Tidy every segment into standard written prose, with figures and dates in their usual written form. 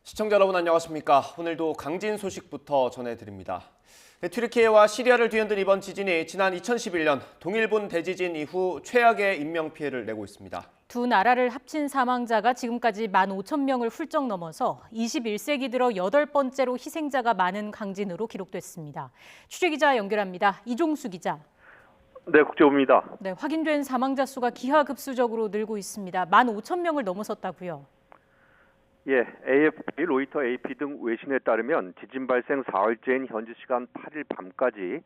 시청자 여러분 안녕하십니까? 오늘도 강진 소식부터 전해드립니다. 튀르키예와 시리아를 뒤흔든 이번 지진이 지난 2011년 동일본 대지진 이후 최악의 인명피해를 내고 있습니다. 두 나라를 합친 사망자가 지금까지 15,000명을 훌쩍 넘어서 21세기 들어 8번째로 희생자가 많은 강진으로 기록됐습니다. 취재기자 연결합니다. 이종수 기자. 네, 국제부입니다. 네, 확인된 사망자 수가 기하급수적으로 늘고 있습니다. 15,000명을 넘어섰다고요? 예, AFP, 로이터, AP 등 외신에 따르면 지진 발생 사흘째인 현지 시간 8일 밤까지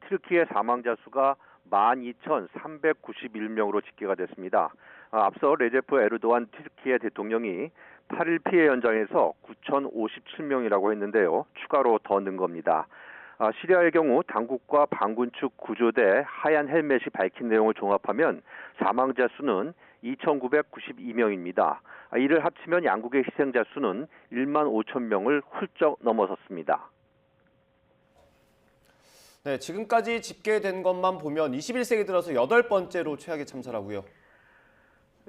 튀르키예 사망자 수가 12,391명으로 집계가 됐습니다. 앞서 레제프 에르도안 튀르키예 대통령이 8일 피해 현장에서 9,057명이라고 했는데요. 추가로 더 는 겁니다. 시리아의 경우 당국과 반군 측 구조대 하얀 헬멧이 밝힌 내용을 종합하면 사망자 수는 2,992명입니다. 이를 합치면 양국의 희생자 수는 1만 5천 명을 훌쩍 넘어섰습니다. 네, 지금까지 집계된 것만 보면 21세기 들어서 8번째로 최악의 참사라고요.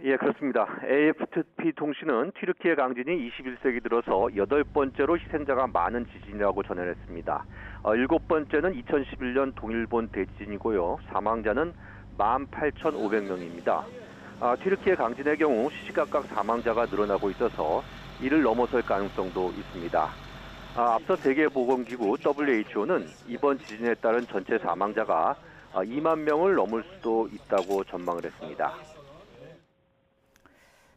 예, 그렇습니다. AFP 통신은 튀르키예 강진이 21세기 들어서 8번째로 희생자가 많은 지진이라고 전해냈습니다. 7번째는 2011년 동일본 대지진이고요. 사망자는 18,500명입니다. 튀르키예 강진의 경우 시시각각 사망자가 늘어나고 있어서 이를 넘어설 가능성도 있습니다. 앞서 세계보건기구 WHO는 이번 지진에 따른 전체 사망자가 2만 명을 넘을 수도 있다고 전망을 했습니다.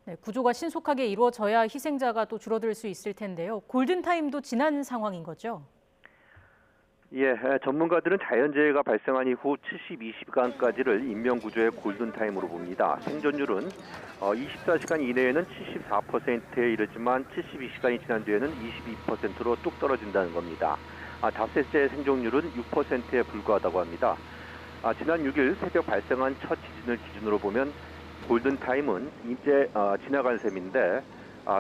네, 구조가 신속하게 이루어져야 희생자가 또 줄어들 수 있을 텐데요. 골든타임도 지난 상황인 거죠? 예, 전문가들은 자연재해가 발생한 이후 72시간까지를 인명구조의 골든타임으로 봅니다. 생존율은 24시간 이내에는 74%에 이르지만 72시간이 지난 뒤에는 22%로 뚝 떨어진다는 겁니다. 닷새째 생존율은 6%에 불과하다고 합니다. 지난 6일 새벽 발생한 첫 지진을 기준으로 보면 골든타임은 이제 지나간 셈인데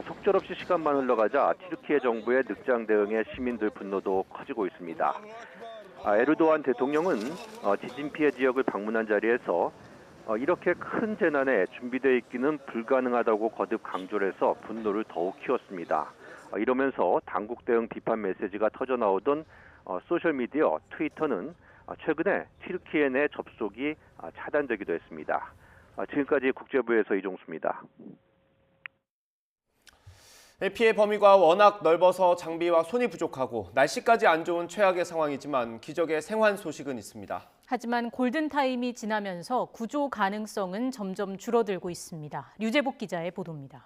속절없이 시간만 흘러가자 튀르키예 정부의 늑장 대응에 시민들 분노도 커지고 있습니다. 에르도안 대통령은 지진 피해 지역을 방문한 자리에서 이렇게 큰 재난에 준비되어 있기는 불가능하다고 거듭 강조를 해서 분노를 더욱 키웠습니다. 이러면서 당국 대응 비판 메시지가 터져나오던 소셜미디어 트위터는 최근에 튀르키예 내 접속이 차단되기도 했습니다. 지금까지 국제부에서 이종수입니다. 피해 범위가 워낙 넓어서 장비와 손이 부족하고 날씨까지 안 좋은 최악의 상황이지만 기적의 생還소식은 있습니다. 하지만 골든타임이 지나면서 구조 가능성은 점점 줄어들고 있습니다. 류재복 기자의 보도입니다.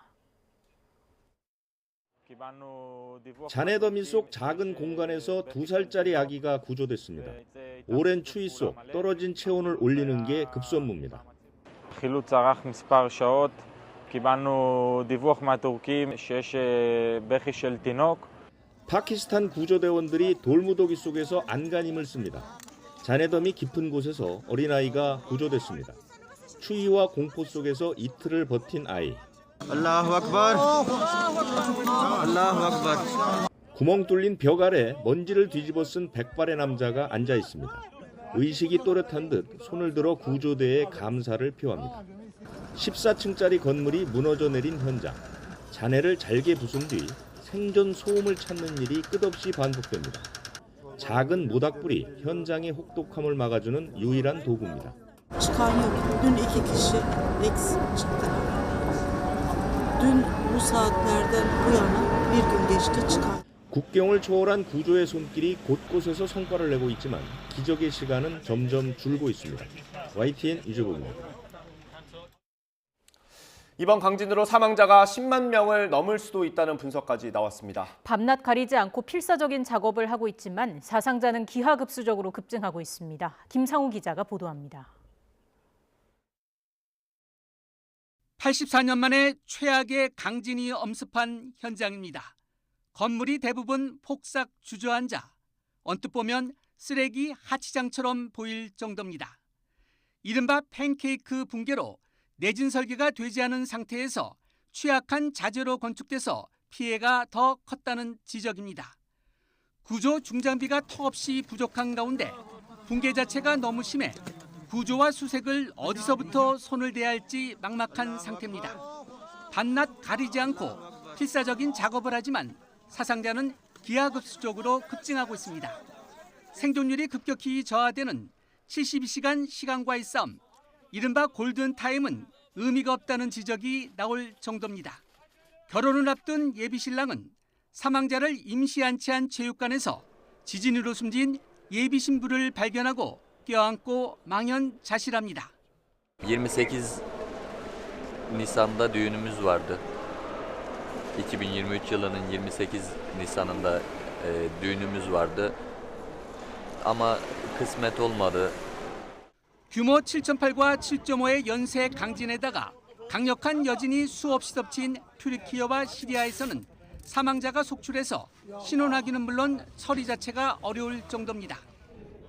잔해더미 속 작은 공간에서 2살짜리 아기가 구조됐습니다. 오랜 추위 속 떨어진 체온을 올리는 게 급선무입니다. חילוץ ארך מספר שעות, קיבלנו דיווח מהטורקים שיש בכי של תינוק. 파키스탄 구조대원들이 돌무더기 속에서 안간힘을 씁니다. 잔해더미 깊은 곳에서 어린아이가 구조됐습니다. 추위와 공포 속에서 이틀을 버틴 아이. 알라후 악발. 알라후 악발. 구멍 뚫린 벽 아래 먼지를 뒤집어 쓴 백발의 남자가 앉아 있습니다. 의식이 또렷한 듯 손을 들어 구조대에 감사를 표합니다. 14층짜리 건물이 무너져 내린 현장. 잔해를 잘게 부순 뒤 생존 소음을 찾는 일이 끝없이 반복됩니다. 작은 모닥불이 현장의 혹독함을 막아주는 유일한 도구입니다. 국경을 초월한 구조의 손길이 곳곳에서 성과를 내고 있지만 기적의 시간은 점점 줄고 있습니다. YTN 이주복입니다. 이번 강진으로 사망자가 10만 명을 넘을 수도 있다는 분석까지 나왔습니다. 밤낮 가리지 않고 필사적인 작업을 하고 있지만 사상자는 기하급수적으로 급증하고 있습니다. 김상우 기자가 보도합니다. 84년 만에 최악의 강진이 엄습한 현장입니다. 건물이 대부분 폭삭 주저앉아 언뜻 보면 쓰레기 하치장처럼 보일 정도입니다. 이른바 팬케이크 붕괴로 내진 설계가 되지 않은 상태에서 취약한 자재로 건축돼서 피해가 더 컸다는 지적입니다. 구조 중장비가 턱없이 부족한 가운데 붕괴 자체가 너무 심해 구조와 수색을 어디서부터 손을 대야 할지 막막한 상태입니다. 밤낮 가리지 않고 필사적인 작업을 하지만 사상자는 기하급수적으로 급증하고 있습니다. 생존율이 급격히 저하되는 72시간 시간과의 싸움, 이른바 골든타임은 의미가 없다는 지적이 나올 정도입니다. 결혼을 앞둔 예비신랑은 사망자를 임시 안치한 체육관에서 지진으로 숨진 예비신부를 발견하고 껴안고 망연자실합니다. 28 Nisan'da düğünümüz vardı. 2023 yılının 28 Nisan'ında düğünümüz vardı. Ama kısmet olmadı. 규모 7.8과 7.5의 연쇄 강진에다가 강력한 여진이 수없이 덮친 튀르키예와 시리아에서는 사망자가 속출해서 신원하기는 물론 처리 자체가 어려울 정도입니다.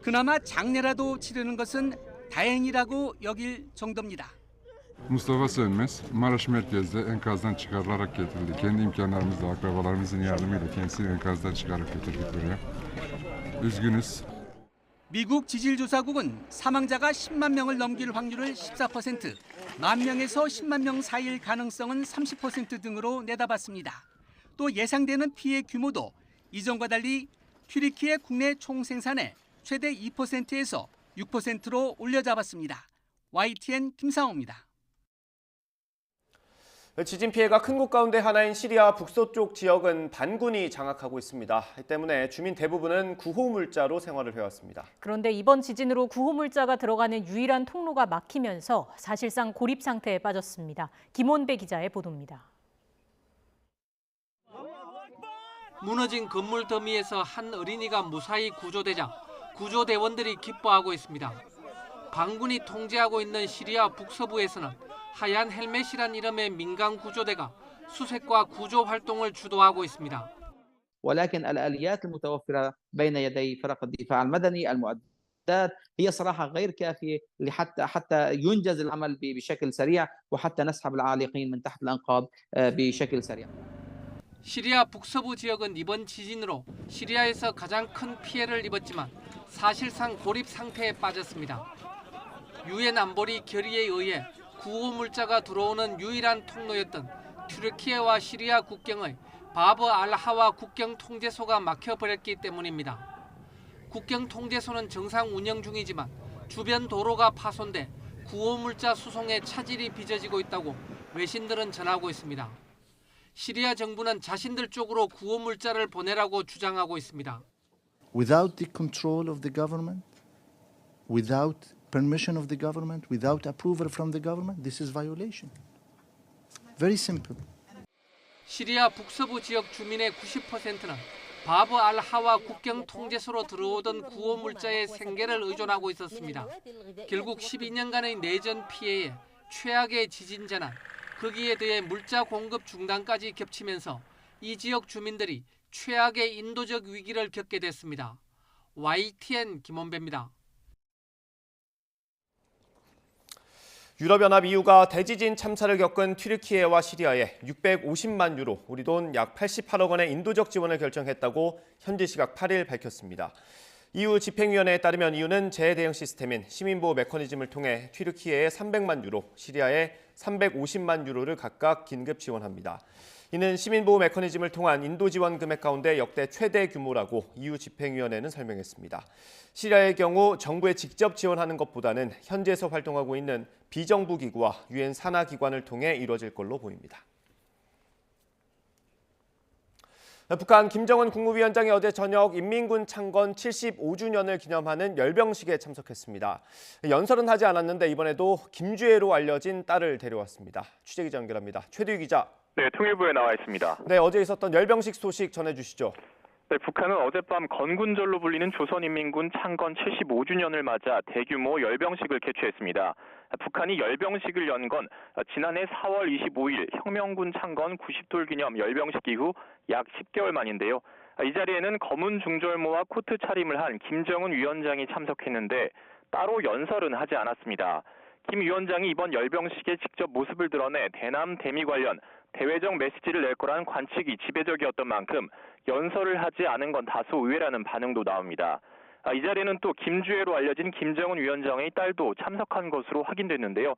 그나마 장례라도 치르는 것은 다행이라고 여길 정도입니다. Mustafa Sönmez, Maraş merkezde enkazdan çıkarılarak getirildi. Kendi imkanlarımızla, akrabalarımızın yardımıyla kendisini enkazdan çıkarıp getirdik buraya. Üzgünüz. 미국 지질조사국은 사망자가 10만 명을 넘길 확률을 14%, 만 명에서 10만 명 사이일 가능성은 30% 등으로 내다봤습니다. 또 예상되는 피해 규모도 이전과 달리 튀르키예 국내 총생산의 최대 2%에서 6%로 올려잡았습니다. YTN 김상호입니다. 지진 피해가 큰 곳 가운데 하나인 시리아 북서쪽 지역은 반군이 장악하고 있습니다. 이 때문에 주민 대부분은 구호물자로 생활을 해왔습니다. 그런데 이번 지진으로 구호물자가 들어가는 유일한 통로가 막히면서 사실상 고립 상태에 빠졌습니다. 김원배 기자의 보도입니다. 무너진 건물 더미에서 한 어린이가 무사히 구조되자 구조대원들이 기뻐하고 있습니다. 반군이 통제하고 있는 시리아 북서부에서는 하얀 헬멧이란 이름의 민간 구조대가 수색과 구조 활동을 주도하고 있습니다. ولكن الآليات المتوفرة بين يدي فرق الدفاع المدني المعدات هي صراحة غير كافية حتى ينجز العمل بشكل سريع وحتى نسحب العالقين من تحت الأنقاض بشكل سريع. 시리아 북서부 지역은 이번 지진으로 시리아에서 가장 큰 피해를 입었지만 사실상 고립 상태에 빠졌습니다. 유엔 안보리 결의에 의해 구호물자가 들어오는 유일한 통로였던 튀르키예와 시리아 국경의 바브 알하와 국경 통제소가 막혀버렸기 때문입니다. 국경 통제소는 정상 운영 중이지만 주변 도로가 파손돼 구호물자 수송에 차질이 빚어지고 있다고 외신들은 전하고 있습니다. 시리아 정부는 자신들 쪽으로 구호물자를 보내라고 주장하고 있습니다. Without the control of the government, without permission of the government, without approval from the government, this is violation. Very simple. 시리아 북서부 지역 주민의 90%는 바브 알하와 국경 통제소로 들어오던 구호물자의 생계를 의존하고 있었습니다. 결국 12년간의 내전 피해에 최악의 지진 재난, 거기에 더해 물자 공급 중단까지 겹치면서 이 지역 주민들이 최악의 인도적 위기를 겪게 됐습니다. YTN 김원배입니다. 유럽연합 EU가 대지진 참사를 겪은 튀르키예와 시리아에 650만 유로, 우리 돈 약 88억 원의 인도적 지원을 결정했다고 현지 시각 8일 밝혔습니다. EU 집행위원회에 따르면 EU는 재해대응 시스템인 시민보호 메커니즘을 통해 튀르키예에 300만 유로, 시리아에 350만 유로를 각각 긴급 지원합니다. 이는 시민보호 메커니즘을 통한 인도 지원 금액 가운데 역대 최대 규모라고 EU 집행위원회는 설명했습니다. 시리아의 경우 정부에 직접 지원하는 것보다는 현지에서 활동하고 있는 비정부 기구와 유엔 산하 기관을 통해 이루어질 걸로 보입니다. 북한 김정은 국무위원장이 어제 저녁 인민군 창건 75주년을 기념하는 열병식에 참석했습니다. 연설은 하지 않았는데 이번에도 김주애로 알려진 딸을 데려왔습니다. 취재기자 연결합니다. 최두희 기자. 네, 통일부에 나와 있습니다. 네, 어제 있었던 열병식 소식 전해주시죠. 네, 북한은 어젯밤 건군절로 불리는 조선인민군 창건 75주년을 맞아 대규모 열병식을 개최했습니다. 북한이 열병식을 연 건 지난해 4월 25일 혁명군 창건 90돌 기념 열병식 이후 약 10개월 만인데요. 이 자리에는 검은 중절모와 코트 차림을 한 김정은 위원장이 참석했는데 따로 연설은 하지 않았습니다. 김 위원장이 이번 열병식에 직접 모습을 드러내 대남 대미 관련 대외적 메시지를 낼 거라는 관측이 지배적이었던 만큼 연설을 하지 않은 건 다소 의외라는 반응도 나옵니다. 이 자리에는 또 김주애로 알려진 김정은 위원장의 딸도 참석한 것으로 확인됐는데요.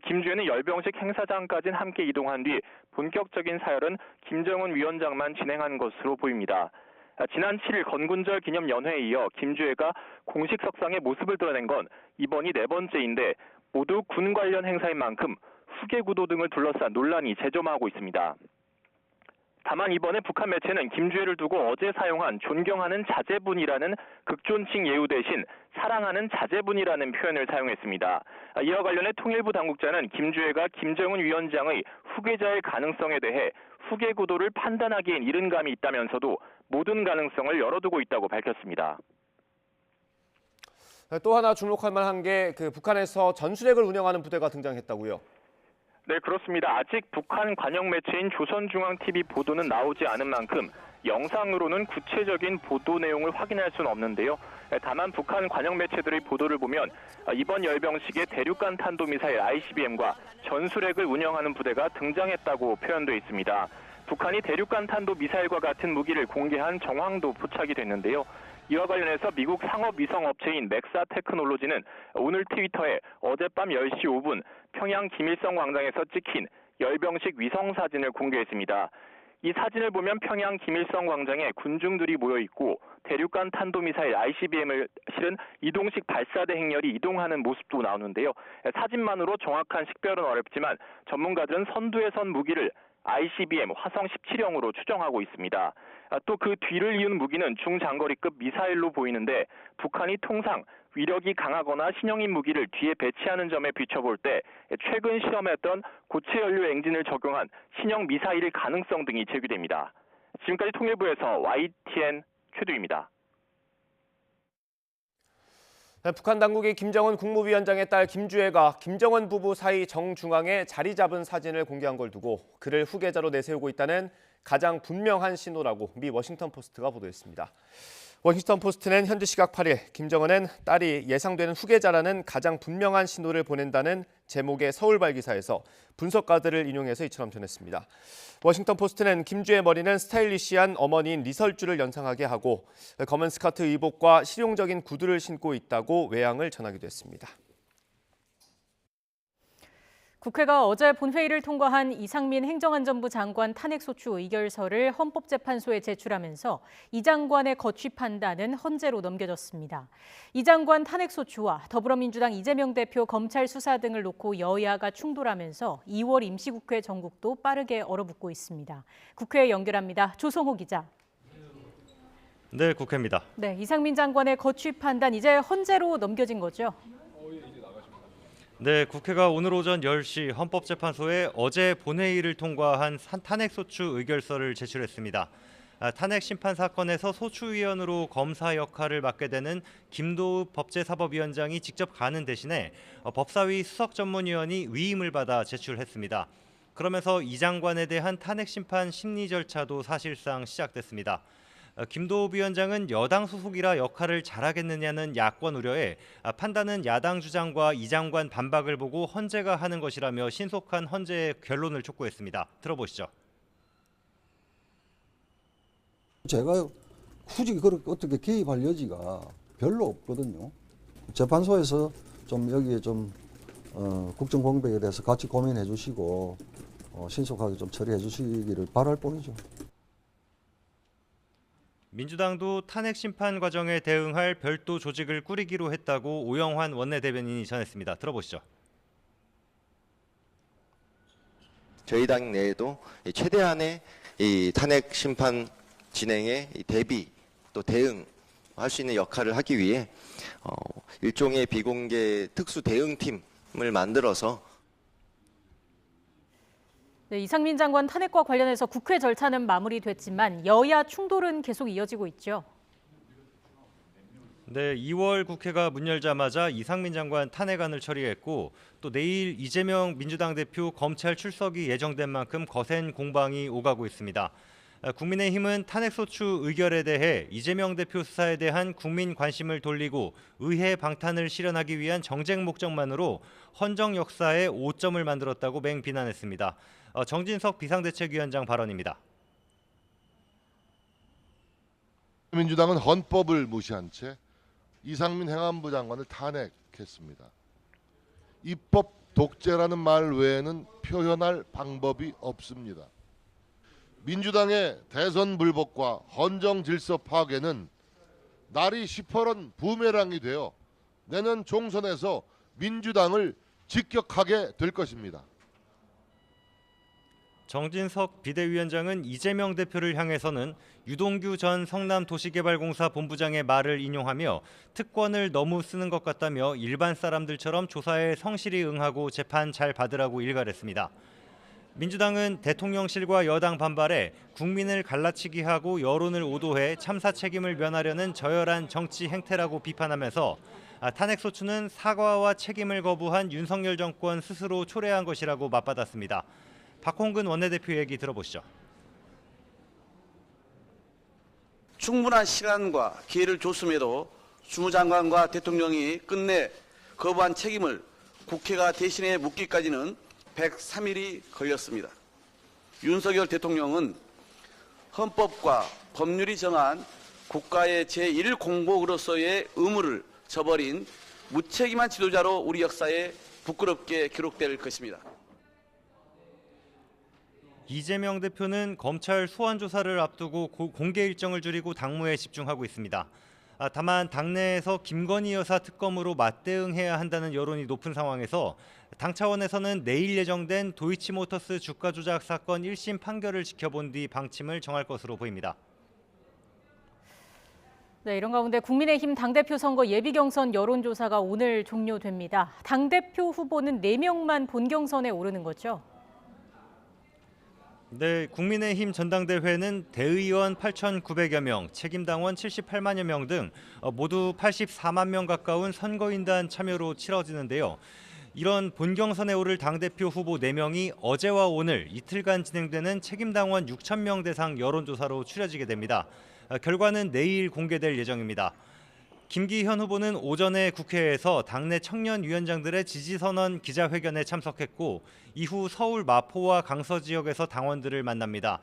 김주애는 열병식 행사장까지는 함께 이동한 뒤 본격적인 사열은 김정은 위원장만 진행한 것으로 보입니다. 지난 7일 건군절 기념 연회에 이어 김주애가 공식 석상의 모습을 드러낸 건 이번이 네 번째인데 모두 군 관련 행사인 만큼 후계 구도 등을 둘러싼 논란이 재점하고 있습니다. 다만 이번에 북한 매체는 김주애를 두고 어제 사용한 존경하는 자제분이라는 극존칭 예우 대신 사랑하는 자제분이라는 표현을 사용했습니다. 이와 관련해 통일부 당국자는 김주애가 김정은 위원장의 후계자의 가능성에 대해 후계 구도를 판단하기엔 이른 감이 있다면서도 모든 가능성을 열어두고 있다고 밝혔습니다. 또 하나 주목할 만한 게 북한에서 전술핵을 운영하는 부대가 등장했다고요. 네, 그렇습니다. 아직 북한 관영 매체인 조선중앙TV 보도는 나오지 않은 만큼 영상으로는 구체적인 보도 내용을 확인할 수는 없는데요. 다만 북한 관영 매체들의 보도를 보면 이번 열병식에 대륙간 탄도미사일 ICBM과 전술핵을 운영하는 부대가 등장했다고 표현되어 있습니다. 북한이 대륙간 탄도미사일과 같은 무기를 공개한 정황도 포착이 됐는데요. 이와 관련해서 미국 상업위성업체인 맥사 테크놀로지는 오늘 트위터에 어젯밤 10시 5분 평양 김일성 광장에서 찍힌 열병식 위성사진을 공개했습니다. 이 사진을 보면 평양 김일성 광장에 군중들이 모여 있고 대륙간 탄도미사일 ICBM을 실은 이동식 발사대 행렬이 이동하는 모습도 나오는데요. 사진만으로 정확한 식별은 어렵지만 전문가들은 선두에 선 무기를 ICBM 화성 17형으로 추정하고 있습니다. 또 그 뒤를 이은 무기는 중장거리급 미사일로 보이는데 북한이 통상 위력이 강하거나 신형인 무기를 뒤에 배치하는 점에 비춰볼 때 최근 실험했던 고체 연료 엔진을 적용한 신형 미사일일 가능성 등이 제기됩니다. 지금까지 통일부에서 YTN 최두입니다. 북한 당국이 김정은 국무위원장의 딸 김주애가 김정은 부부 사이 정중앙에 자리 잡은 사진을 공개한 걸 두고 그를 후계자로 내세우고 있다는 가장 분명한 신호라고 미 워싱턴 포스트가 보도했습니다. 워싱턴 포스트는 현지 시각 8일 김정은은 딸이 예상되는 후계자라는 가장 분명한 신호를 보낸다는 제목의 서울발 기사에서 분석가들을 인용해서 이처럼 전했습니다. 워싱턴 포스트는 김주애 머리는 스타일리시한 어머니인 리설주를 연상하게 하고 검은 스커트 의복과 실용적인 구두를 신고 있다고 외양을 전하기도 했습니다. 국회가 어제 본회의를 통과한 이상민 행정안전부 장관 탄핵소추 의결서를 헌법재판소에 제출하면서 이 장관의 거취 판단은 헌재로 넘겨졌습니다. 이 장관 탄핵소추와 더불어민주당 이재명 대표 검찰 수사 등을 놓고 여야가 충돌하면서 2월 임시국회 전국도 빠르게 얼어붙고 있습니다. 국회에 연결합니다. 조성호 기자. 네, 국회입니다. 네, 이상민 장관의 거취 판단 이제 헌재로 넘겨진 거죠? 네, 국회가 오늘 오전 10시 헌법재판소에 어제 본회의를 통과한 탄핵소추 의결서를 제출했습니다. 탄핵 심판 사건에서 소추위원으로 검사 역할을 맡게 되는 김도읍 법제사법위원장이 직접 가는 대신에 법사위 수석전문위원이 위임을 받아 제출했습니다. 그러면서 이 장관에 대한 탄핵 심판 심리 절차도 사실상 시작됐습니다. 김도읍 위원장은 여당 소속이라 역할을 잘하겠느냐는 야권 우려에 판단은 야당 주장과 이 장관 반박을 보고 헌재가 하는 것이라며 신속한 헌재의 결론을 촉구했습니다. 들어보시죠. 제가 굳이 그렇게 어떻게 개입할 여지가 별로 없거든요. 재판소에서 좀 여기에 좀 국정 공백에 대해서 같이 고민해 주시고 신속하게 좀 처리해 주시기를 바랄 뿐이죠. 민주당도 탄핵 심판 과정에 대응할 별도 조직을 꾸리기로 했다고 오영환 원내대변인이 전했습니다. 들어보시죠. 저희 당 내에도 최대한의 이 탄핵 심판 진행에 대비 또 대응할 수 있는 역할을 하기 위해 일종의 비공개 특수 대응팀을 만들어서 네, 이상민 장관 탄핵과 관련해서 국회 절차는 마무리됐지만 여야 충돌은 계속 이어지고 있죠. 네, 2월 국회가 문 열자마자 이상민 장관 탄핵안을 처리했고 또 내일 이재명 민주당 대표 검찰 출석이 예정된 만큼 거센 공방이 오가고 있습니다. 국민의힘은 탄핵소추 의결에 대해 이재명 대표 수사에 대한 국민 관심을 돌리고 의회 방탄을 실현하기 위한 정쟁 목적만으로 헌정 역사에 오점을 만들었다고 맹비난했습니다. 정진석 비상대책위원장 발언입니다. 민주당은 헌법을 무시한 채 이상민 행안부 장관을 탄핵했습니다. 입법 독재라는 말 외에는 표현할 방법이 없습니다. 민주당의 대선 불복과 헌정 질서 파괴는 날이 시퍼런 부메랑이 되어 내년 총선에서 민주당을 직격하게 될 것입니다. 정진석 비대위원장은 이재명 대표를 향해서는 유동규 전 성남도시개발공사 본부장의 말을 인용하며 특권을 너무 쓰는 것 같다며 일반 사람들처럼 조사에 성실히 응하고 재판 잘 받으라고 일갈했습니다. 민주당은 대통령실과 여당 반발에 국민을 갈라치기 하고 여론을 오도해 참사 책임을 면하려는 저열한 정치 행태라고 비판하면서 탄핵소추는 사과와 책임을 거부한 윤석열 정권 스스로 초래한 것이라고 맞받았습니다. 박홍근 원내대표 얘기 들어보시죠. 충분한 시간과 기회를 줬음에도 주무장관과 대통령이 끝내 거부한 책임을 국회가 대신해 묻기까지는 103일이 걸렸습니다. 윤석열 대통령은 헌법과 법률이 정한 국가의 제1공복으로서의 의무를 저버린 무책임한 지도자로 우리 역사에 부끄럽게 기록될 것입니다. 이재명 대표는 검찰 소환 조사를 앞두고 공개 일정을 줄이고 당무에 집중하고 있습니다. 다만 당내에서 김건희 여사 특검으로 맞대응해야 한다는 여론이 높은 상황에서 당 차원에서는 내일 예정된 도이치모터스 주가 조작 사건 1심 판결을 지켜본 뒤 방침을 정할 것으로 보입니다. 네, 이런 가운데 국민의힘 당대표 선거 예비경선 여론조사가 오늘 종료됩니다. 당대표 후보는 4명만 본경선에 오르는 거죠? 네, 국민의힘 전당대회는 대의원 8,900여 명, 책임당원 78만여 명 등 모두 84만 명 가까운 선거인단 참여로 치러지는데요. 이런 본경선에 오를 당대표 후보 4명이 어제와 오늘 이틀간 진행되는 책임당원 6천 명 대상 여론조사로 추려지게 됩니다. 결과는 내일 공개될 예정입니다. 김기현 후보는 오전에 국회에서 당내 청년위원장들의 지지선언 기자회견에 참석했고 이후 서울 마포와 강서 지역에서 당원들을 만납니다.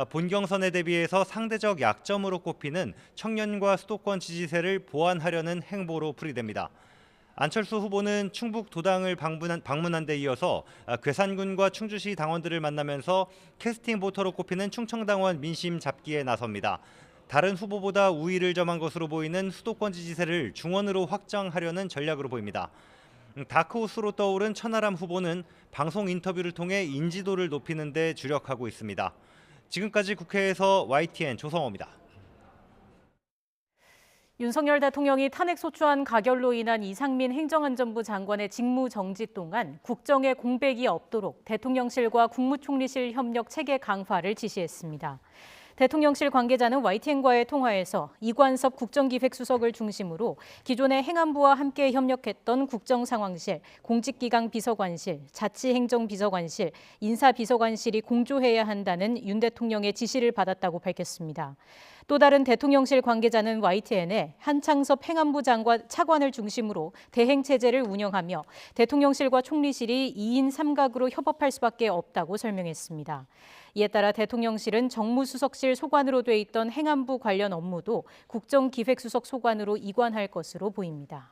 본경선에 대비해서 상대적 약점으로 꼽히는 청년과 수도권 지지세를 보완하려는 행보로 풀이됩니다. 안철수 후보는 충북 도당을 방문한 데 이어서 괴산군과 충주시 당원들을 만나면서 캐스팅 보터로 꼽히는 충청당원 민심 잡기에 나섭니다. 다른 후보보다 우위를 점한 것으로 보이는 수도권 지지세를 중원으로 확장하려는 전략으로 보입니다. 다크호스로 떠오른 천하람 후보는 방송 인터뷰를 통해 인지도를 높이는 데 주력하고 있습니다. 지금까지 국회에서 YTN 조성호입니다. 윤석열 대통령이 탄핵소추안 가결로 인한 이상민 행정안전부 장관의 직무 정지 동안 국정에 공백이 없도록 대통령실과 국무총리실 협력 체계 강화를 지시했습니다. 대통령실 관계자는 YTN과의 통화에서 이관섭 국정기획수석을 중심으로 기존의 행안부와 함께 협력했던 국정상황실, 공직기강 비서관실, 자치행정비서관실, 인사비서관실이 공조해야 한다는 윤 대통령의 지시를 받았다고 밝혔습니다. 또 다른 대통령실 관계자는 YTN에 한창섭 행안부 장관 차관을 중심으로 대행체제를 운영하며 대통령실과 총리실이 2인 3각으로 협업할 수밖에 없다고 설명했습니다. 이에 따라 대통령실은 정무수석실 소관으로 돼 있던 행안부 관련 업무도 국정기획수석 소관으로 이관할 것으로 보입니다.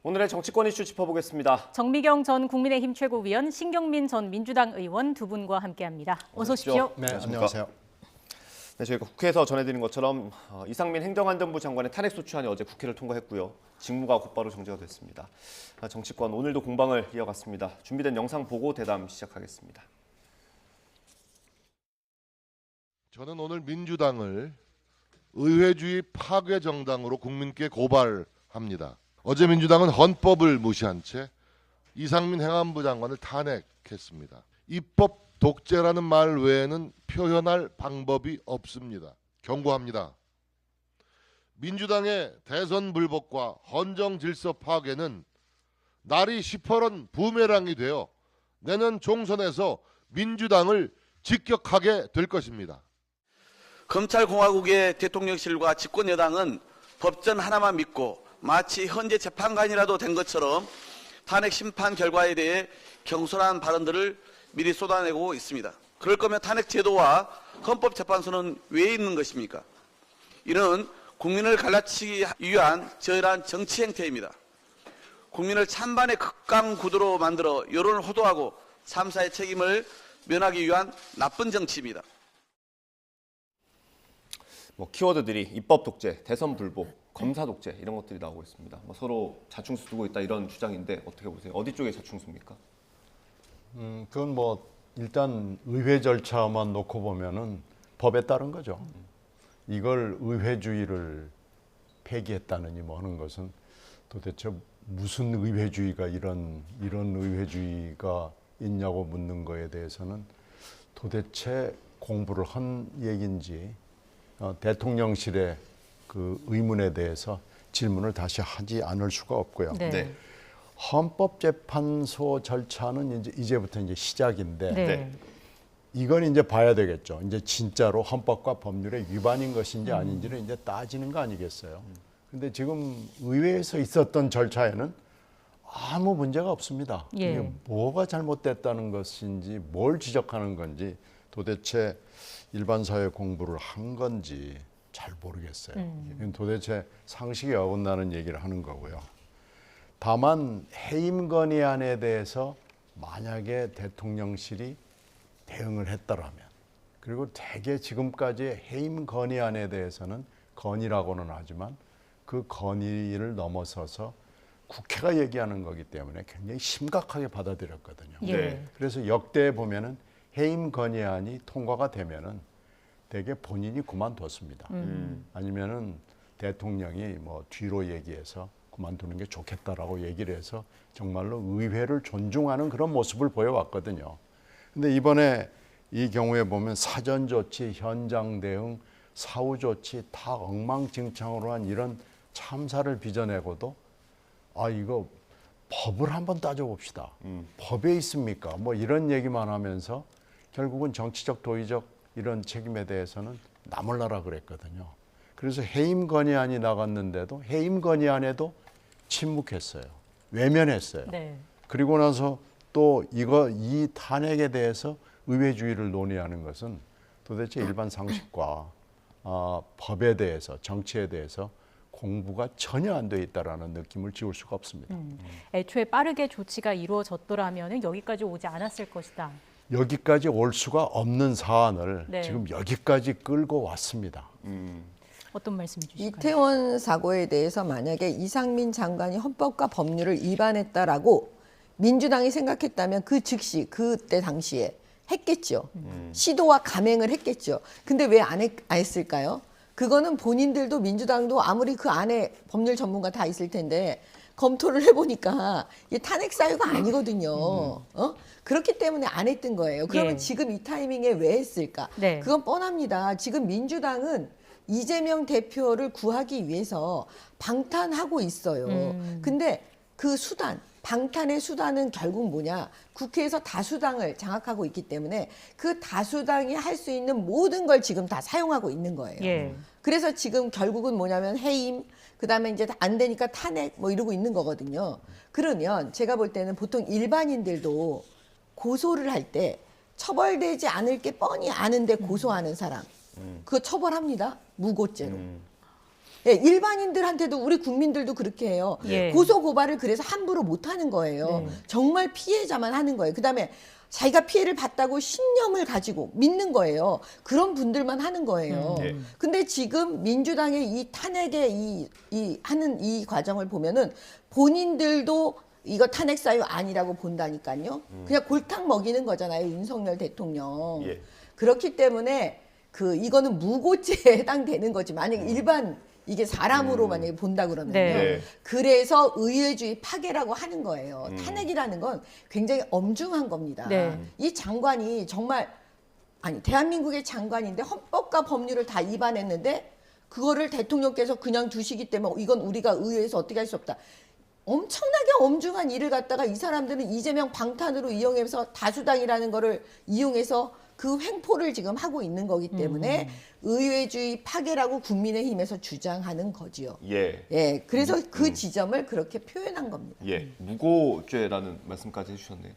오늘의 정치권 이슈 짚어보겠습니다. 정미경 전 국민의힘 최고위원, 신경민 전 민주당 의원 두 분과 함께합니다. 어서 오십시오. 네, 안녕하세요. 네, 저희가 국회에서 전해드린 것처럼 이상민 행정안전부 장관의 탄핵소추안이 어제 국회를 통과했고요. 직무가 곧바로 정지가 됐습니다. 정치권 오늘도 공방을 이어갔습니다. 준비된 영상 보고 대담 시작하겠습니다. 저는 오늘 민주당을 의회주의 파괴 정당으로 국민께 고발합니다. 어제 민주당은 헌법을 무시한 채 이상민 행안부 장관을 탄핵했습니다. 입법 독재라는 말 외에는 표현할 방법이 없습니다. 경고합니다. 민주당의 대선 불복과 헌정 질서 파괴는 날이 시퍼런 부메랑이 되어 내년 총선에서 민주당을 직격하게 될 것입니다. 검찰공화국의 대통령실과 집권여당은 법전 하나만 믿고 마치 현재 재판관이라도 된 것처럼 탄핵 심판 결과에 대해 경솔한 발언들을 미리 쏟아내고 있습니다. 그럴 거면 탄핵 제도와 헌법재판소는 왜 있는 것입니까? 이는 국민을 갈라치기 위한 저열한 정치 행태입니다. 국민을 찬반의 극강구도로 만들어 여론을 호도하고 3사의 책임을 면하기 위한 나쁜 정치입니다. 키워드들이 입법 독재, 대선 불복, 검사 독재 이런 것들이 나오고 있습니다. 서로 자충수 두고 있다 이런 주장인데 어떻게 보세요? 어디 쪽에 자충수입니까? 그건 일단 의회 절차만 놓고 보면은 법에 따른 거죠. 이걸 의회주의를 폐기했다느니 하는 것은 도대체 무슨 의회주의가 이런 의회주의가 있냐고 묻는 거에 대해서는 도대체 공부를 한 얘기인지 대통령실의 그 의문에 대해서 질문을 다시 하지 않을 수가 없고요. 네. 헌법재판소 절차는 이제부터 시작인데 네. 이건 이제 봐야 되겠죠. 이제 진짜로 헌법과 법률의 위반인 것인지 아닌지를 이제 따지는 거 아니겠어요. 근데 지금 의회에서 있었던 절차에는 아무 문제가 없습니다. 예. 이게 뭐가 잘못됐다는 것인지 뭘 지적하는 건지 도대체 일반 사회 공부를 한 건지 잘 모르겠어요. 이건 도대체 상식에 어긋나는 얘기를 하는 거고요. 다만 해임 건의안에 대해서 만약에 대통령실이 대응을 했더라면, 그리고 대개 지금까지 해임 건의안에 대해서는 건의라고는 하지만 그 건의를 넘어서서 국회가 얘기하는 거기 때문에 굉장히 심각하게 받아들였거든요. 예. 그래서 역대에 보면은 해임 건의안이 통과가 되면은 대개 본인이 그만뒀습니다. 아니면은 대통령이 뒤로 얘기해서 그만두는 게 좋겠다라고 얘기를 해서 정말로 의회를 존중하는 그런 모습을 보여왔거든요. 근데 이번에 이 경우에 보면 사전 조치, 현장 대응, 사후 조치 다 엉망진창으로 한 이런 참사를 빚어내고도 이거 법을 한번 따져봅시다. 법에 있습니까? 이런 얘기만 하면서 결국은 정치적, 도의적 이런 책임에 대해서는 나몰라라 그랬거든요. 그래서 해임 건의안이 나갔는데도 해임 건의안에도 침묵했어요. 외면했어요. 네. 그리고 나서 또 이 탄핵에 대해서 의회주의를 논의하는 것은 도대체 일반 상식과 법에 대해서, 정치에 대해서 공부가 전혀 안 돼 있다라는 느낌을 지울 수가 없습니다. 애초에 빠르게 조치가 이루어졌더라면 여기까지 오지 않았을 것이다. 여기까지 올 수가 없는 사안을 네. 지금 여기까지 끌고 왔습니다. 어떤 말씀 주실까요? 이태원 사고에 대해서 만약에 이상민 장관이 헌법과 법률을 위반했다라고 민주당이 생각했다면 그 즉시 그때 당시에 했겠죠. 시도와 감행을 했겠죠. 근데 왜 안 했을까요? 그거는 본인들도 민주당도 아무리 그 안에 법률 전문가 다 있을 텐데 검토를 해보니까 이게 탄핵 사유가 아니거든요. 그렇기 때문에 안 했던 거예요. 그러면 예. 지금 이 타이밍에 왜 했을까? 네. 그건 뻔합니다. 지금 민주당은 이재명 대표를 구하기 위해서 방탄하고 있어요. 근데 그 수단, 방탄의 수단은 결국 뭐냐? 국회에서 다수당을 장악하고 있기 때문에 그 다수당이 할 수 있는 모든 걸 지금 다 사용하고 있는 거예요. 예. 그래서 지금 결국은 뭐냐면 해임, 그다음에 이제 안 되니까 탄핵 이러고 있는 거거든요. 그러면 제가 볼 때는 보통 일반인들도 고소를 할 때 처벌되지 않을 게 뻔히 아는데 고소하는 사람, 그거 처벌합니다. 무고죄로. 예, 일반인들한테도 우리 국민들도 그렇게 해요. 예. 고소 고발을 그래서 함부로 못 하는 거예요. 정말 피해자만 하는 거예요. 그다음에 자기가 피해를 봤다고 신념을 가지고 믿는 거예요. 그런 분들만 하는 거예요. 근데 지금 민주당의 이 탄핵의 하는 이 과정을 보면은 본인들도 이거 탄핵 사유 아니라고 본다니까요. 그냥 골탕 먹이는 거잖아요. 윤석열 대통령. 예. 그렇기 때문에 이거는 무고죄에 해당되는 거지. 만약에 일반 이게 사람으로 만약에 본다 그러면요. 네. 그래서 의회주의 파괴라고 하는 거예요. 탄핵이라는 건 굉장히 엄중한 겁니다. 네. 이 장관이 정말 대한민국의 장관인데 헌법과 법률을 다 위반했는데 그거를 대통령께서 그냥 두시기 때문에 이건 우리가 의회에서 어떻게 할 수 없다. 엄청나게 엄중한 일을 갖다가 이 사람들은 이재명 방탄으로 이용해서 다수당이라는 거를 이용해서 그 횡포를 지금 하고 있는 거기 때문에 의회주의 파괴라고 국민의힘에서 주장하는 거지요. 예. 예, 그래서 그 지점을 그렇게 표현한 겁니다. 예, 무고죄라는 말씀까지 해주셨네요.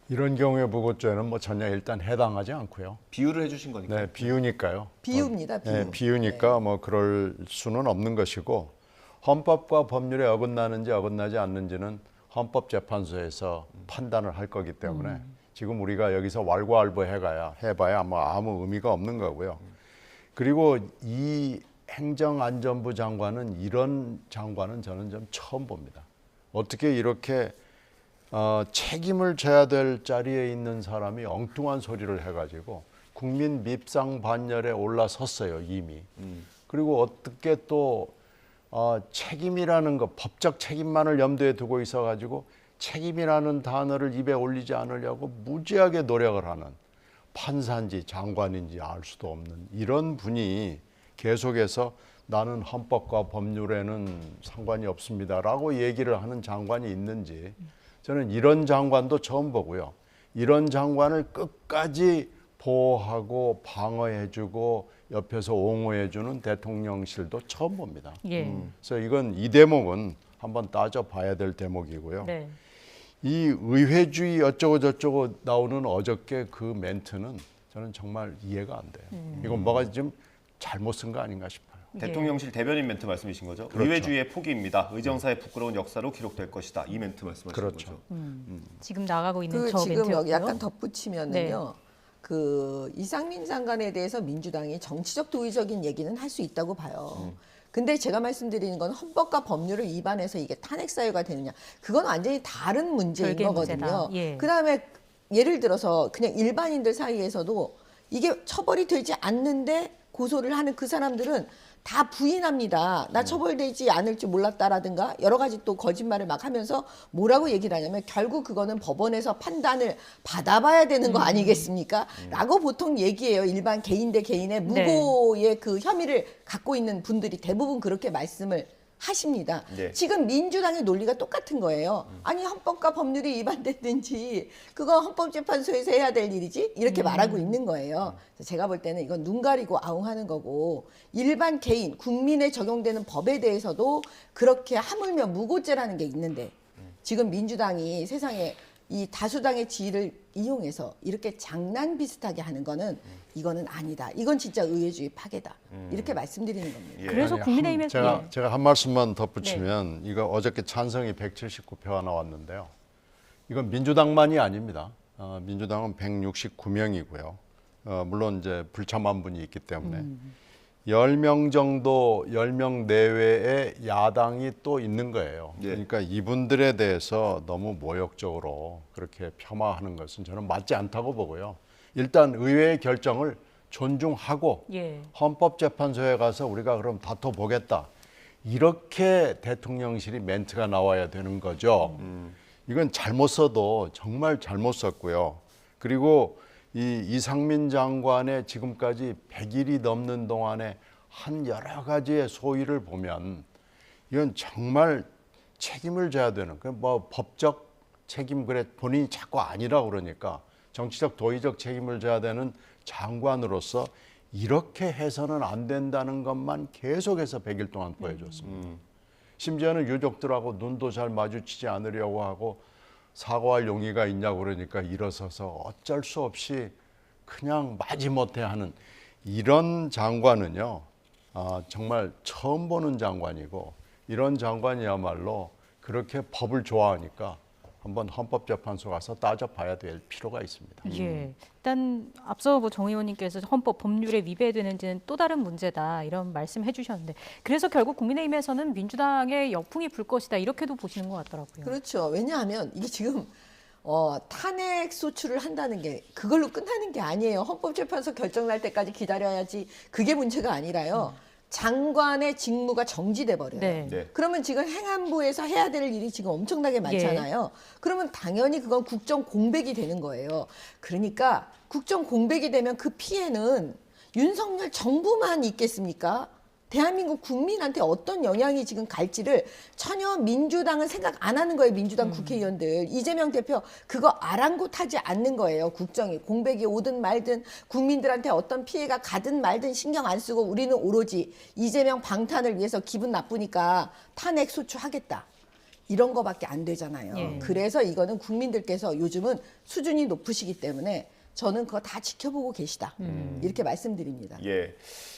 이런 경우에 무고죄는 뭐 전혀 일단 해당하지 않고요. 비유를 해주신 거니까. 네, 비유니까요. 비유입니다. 비유. 네, 비유니까 뭐 그럴 수는 없는 것이고 헌법과 법률에 어긋나는지 어긋나지 않는지는 헌법재판소에서 판단을 할 거기 때문에 지금 우리가 여기서 왈가왈부해봐야 아무 의미가 없는 거고요. 그리고 이 행정안전부 장관은 이런 장관은 저는 좀 처음 봅니다. 어떻게 이렇게 책임을 져야 될 자리에 있는 사람이 엉뚱한 소리를 해가지고 국민 밉상반열에 올라섰어요 이미. 그리고 어떻게 또 책임이라는 거, 법적 책임만을 염두에 두고 있어가지고 책임이라는 단어를 입에 올리지 않으려고 무지하게 노력을 하는 판사인지 장관인지 알 수도 없는 이런 분이 계속해서 나는 헌법과 법률에는 상관이 없습니다라고 얘기를 하는 장관이 있는지 저는 이런 장관도 처음 보고요. 이런 장관을 끝까지 보호하고 방어해주고 옆에서 옹호해주는 대통령실도 처음 봅니다. 예. 그래서 이 대목은 한번 따져봐야 될 대목이고요. 네. 이 의회주의 어쩌고 저쩌고 나오는 어저께 그 멘트는 저는 정말 이해가 안 돼요. 이건 뭐가 좀 잘못 쓴 거 아닌가 싶어요. 대통령실 대변인 멘트 말씀이신 거죠? 그렇죠. 의회주의의 포기입니다. 의정사의 부끄러운 역사로 기록될 것이다. 이 멘트 말씀하신 그렇죠. 거죠? 지금 나가고 있는 그 저 지금 멘트였고요. 여기 약간 덧붙이면은요. 그 이상민 장관에 대해서 민주당이 정치적 도의적인 얘기는 할 수 있다고 봐요. 근데 제가 말씀드리는 건 헌법과 법률을 위반해서 이게 탄핵 사유가 되느냐. 그건 완전히 다른 문제인 별개 거거든요. 문제다. 예. 그다음에 예를 들어서 그냥 일반인들 사이에서도 이게 처벌이 되지 않는데 고소를 하는 그 사람들은 다 부인합니다. 나 처벌되지 않을 줄 몰랐다라든가 여러 가지 또 거짓말을 막 하면서 뭐라고 얘기를 하냐면 결국 그거는 법원에서 판단을 받아봐야 되는 거 아니겠습니까? 라고 보통 얘기해요. 일반 개인 대 개인의 무고의 그 혐의를 갖고 있는 분들이 대부분 그렇게 말씀을 하십니다. 네. 지금 민주당의 논리가 똑같은 거예요. 아니 헌법과 법률이 위반됐든지 그거 헌법재판소에서 해야 될 일이지 이렇게 말하고 있는 거예요. 그래서 제가 볼 때는 이건 눈 가리고 아웅하는 거고 일반 개인 국민에 적용되는 법에 대해서도 그렇게 하물며 무고죄라는 게 있는데 지금 민주당이 세상에 이 다수당의 지위를 이용해서 이렇게 장난 비슷하게 하는 거는 이거는 아니다. 이건 진짜 의회주의 파괴다. 이렇게 말씀드리는 겁니다. 그래서 국민의힘에서 제가 한 말씀만 덧붙이면 이거 어저께 찬성이 179표가 나왔는데요. 이건 민주당만이 아닙니다. 민주당은 169명이고요. 물론 이제 불참한 분이 있기 때문에 10명 정도, 10명 내외의 야당이 또 있는 거예요. 그러니까 이분들에 대해서 너무 모욕적으로 그렇게 폄하하는 것은 저는 맞지 않다고 보고요. 일단 의회의 결정을 존중하고 헌법재판소에 가서 우리가 그럼 다퉈보겠다. 이렇게 대통령실이 멘트가 나와야 되는 거죠. 이건 잘못 써도 정말 잘못 썼고요. 그리고 이 이상민 장관의 지금까지 100일이 넘는 동안에 한 여러 가지의 소위를 보면 이건 정말 책임을 져야 되는 뭐 법적 책임 그래 본인이 자꾸 아니라고 그러니까 정치적 도의적 책임을 져야 되는 장관으로서 이렇게 해서는 안 된다는 것만 계속해서 100일 동안 보여줬습니다. 심지어는 유족들하고 눈도 잘 마주치지 않으려고 하고 사과할 용의가 있냐고 그러니까 일어서서 어쩔 수 없이 그냥 마지못해 하는 이런 장관은요. 정말 처음 보는 장관이고 이런 장관이야말로 그렇게 법을 좋아하니까 한번 헌법재판소 가서 따져봐야 될 필요가 있습니다. 예, 일단 앞서 정 의원님께서 헌법 법률에 위배되는지는 또 다른 문제다 이런 말씀해 주셨는데 그래서 결국 국민의힘에서는 민주당의 역풍이 불 것이다 이렇게도 보시는 것 같더라고요. 그렇죠. 왜냐하면 이게 지금 탄핵 소추를 한다는 게 그걸로 끝나는 게 아니에요. 헌법재판소 결정 날 때까지 기다려야지 그게 문제가 아니라요. 장관의 직무가 정지돼 버려요. 네. 그러면 지금 행안부에서 해야 될 일이 지금 엄청나게 많잖아요. 그러면 당연히 그건 국정 공백이 되는 거예요. 그러니까 국정 공백이 되면 그 피해는 윤석열 정부만 있겠습니까? 대한민국 국민한테 어떤 영향이 지금 갈지를 전혀 민주당은 생각 안 하는 거예요. 민주당 국회의원들. 이재명 대표 그거 아랑곳하지 않는 거예요. 국정이 공백이 오든 말든 국민들한테 어떤 피해가 가든 말든 신경 안 쓰고 우리는 오로지 이재명 방탄을 위해서 기분 나쁘니까 탄핵 소추하겠다. 이런 거밖에 안 되잖아요. 예. 그래서 이거는 국민들께서 요즘은 수준이 높으시기 때문에 저는 그거 다 지켜보고 계시다. 이렇게 말씀드립니다. 예,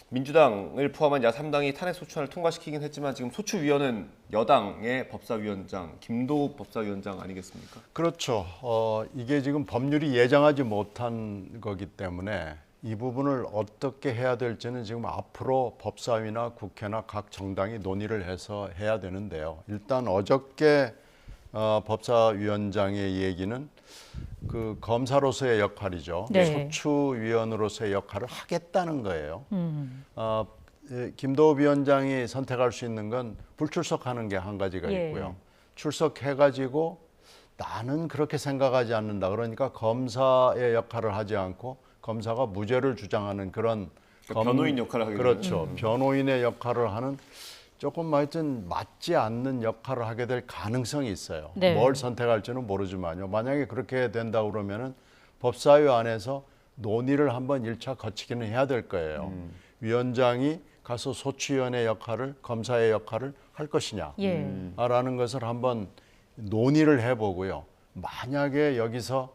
민주당을 포함한 야3당이 탄핵 소추안을 통과시키긴 했지만 지금 소추위원은 여당의 법사위원장 김도우 법사위원장 아니겠습니까? 그렇죠. 이게 지금 법률이 예정하지 못한 거기 때문에 이 부분을 어떻게 해야 될지는 지금 앞으로 법사위나 국회나 각 정당이 논의를 해서 해야 되는데요. 일단 어저께 법사위원장의 얘기는 그 검사로서의 역할이죠. 네. 소추위원으로서의 역할을 하겠다는 거예요. 김도우 위원장이 선택할 수 있는 건 불출석하는 게 한 가지가 예. 있고요. 출석해가지고 나는 그렇게 생각하지 않는다. 그러니까 검사의 역할을 하지 않고 검사가 무죄를 주장하는 그런 변호인 역할을 하게 그렇죠. 변호인의 역할을 하는 조금 하여튼 맞지 않는 역할을 하게 될 가능성이 있어요. 네. 뭘 선택할지는 모르지만요. 만약에 그렇게 된다 그러면은 법사위 안에서 논의를 한번 1차 거치기는 해야 될 거예요. 위원장이 가서 소추위원의 역할을 검사의 역할을 할 것이냐 라는 것을 한번 논의를 해보고요. 만약에 여기서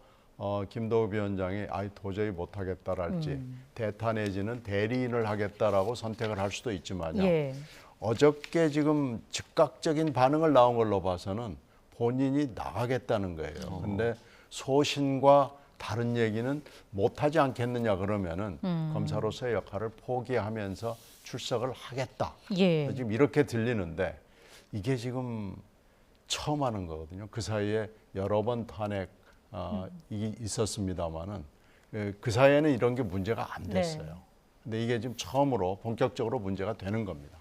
김도우 위원장이 도저히 못하겠다랄지 대타 내지는 대리인을 하겠다라고 선택을 할 수도 있지만요. 예. 어저께 지금 즉각적인 반응을 나온 걸로 봐서는 본인이 나가겠다는 거예요. 근데 소신과 다른 얘기는 못하지 않겠느냐 그러면은 검사로서의 역할을 포기하면서 출석을 하겠다. 예. 지금 이렇게 들리는데 이게 지금 처음 하는 거거든요. 그 사이에 여러 번 탄핵 이 있었습니다만은 그 사이에는 이런 게 문제가 안 됐어요. 네. 근데 이게 지금 처음으로 본격적으로 문제가 되는 겁니다.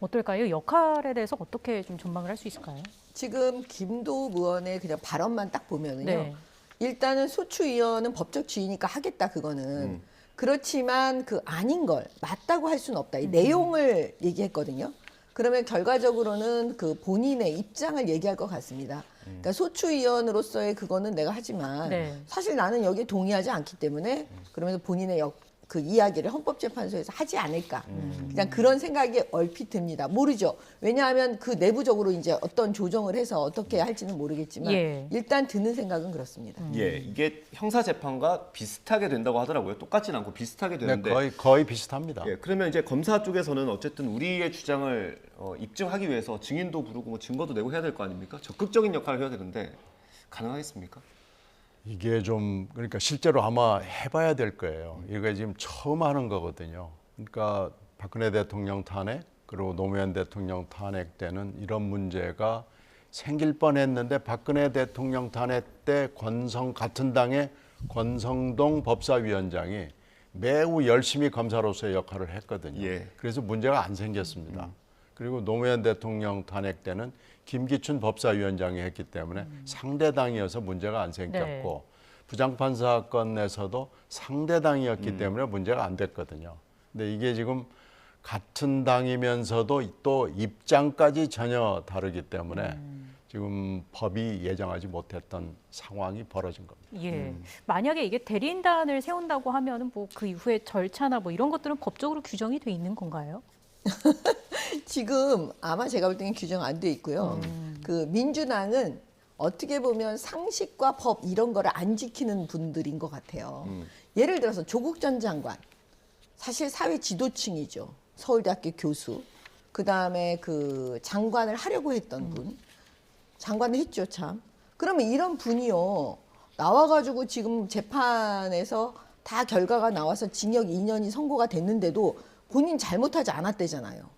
어떨까요? 역할에 대해서 어떻게 좀 전망을 할 수 있을까요? 지금 김도우 의원의 그냥 발언만 딱 보면은요. 네. 일단은 소추위원은 법적 지위니까 하겠다 그거는. 그렇지만 그 아닌 걸 맞다고 할 수는 없다. 이 내용을 얘기했거든요. 그러면 결과적으로는 그 본인의 입장을 얘기할 것 같습니다. 그러니까 소추위원으로서의 그거는 내가 하지만 네. 사실 나는 여기에 동의하지 않기 때문에 그러면서 본인의 그 이야기를 헌법재판소에서 하지 않을까. 그냥 그런 생각이 얼핏 듭니다. 모르죠. 왜냐하면 그 내부적으로 이제 어떤 조정을 해서 어떻게 할지는 모르겠지만 예. 일단 드는 생각은 그렇습니다. 예, 이게 형사 재판과 비슷하게 된다고 하더라고요. 똑같진 않고 비슷하게 되는데. 네, 거의 비슷합니다. 예, 그러면 이제 검사 쪽에서는 어쨌든 우리의 주장을 입증하기 위해서 증인도 부르고 뭐 증거도 내고 해야 될 거 아닙니까? 적극적인 역할을 해야 되는데 가능하겠습니까? 이게 좀 그러니까 실제로 아마 해봐야 될 거예요. 이게 지금 처음 하는 거거든요. 그러니까 박근혜 대통령 탄핵 그리고 노무현 대통령 탄핵 때는 이런 문제가 생길 뻔했는데 박근혜 대통령 탄핵 때 같은 당의 권성동 법사위원장이 매우 열심히 검사로서의 역할을 했거든요. 예. 그래서 문제가 안 생겼습니다. 그리고 노무현 대통령 탄핵 때는 김기춘 법사위원장이 했기 때문에 상대당이어서 문제가 안 생겼고 부장판 사건에서도 상대당이었기 때문에 문제가 안 됐거든요. 근데 이게 지금 같은 당이면서도 또 입장까지 전혀 다르기 때문에 지금 법이 예정하지 못했던 상황이 벌어진 겁니다. 예. 만약에 이게 대리인단을 세운다고 하면은 뭐 그 이후에 절차나 뭐 이런 것들은 법적으로 규정이 돼 있는 건가요? 지금 아마 제가 볼 때는 규정 안 돼 있고요. 그 민주당은 어떻게 보면 상식과 법 이런 거를 안 지키는 분들인 것 같아요. 예를 들어서 조국 전 장관, 사실 사회 지도층이죠. 서울대학교 교수, 그 다음에 그 장관을 하려고 했던 분, 장관을 했죠 참. 그러면 이런 분이요 나와가지고 지금 재판에서 다 결과가 나와서 징역 2년이 선고가 됐는데도 본인 잘못하지 않았대잖아요.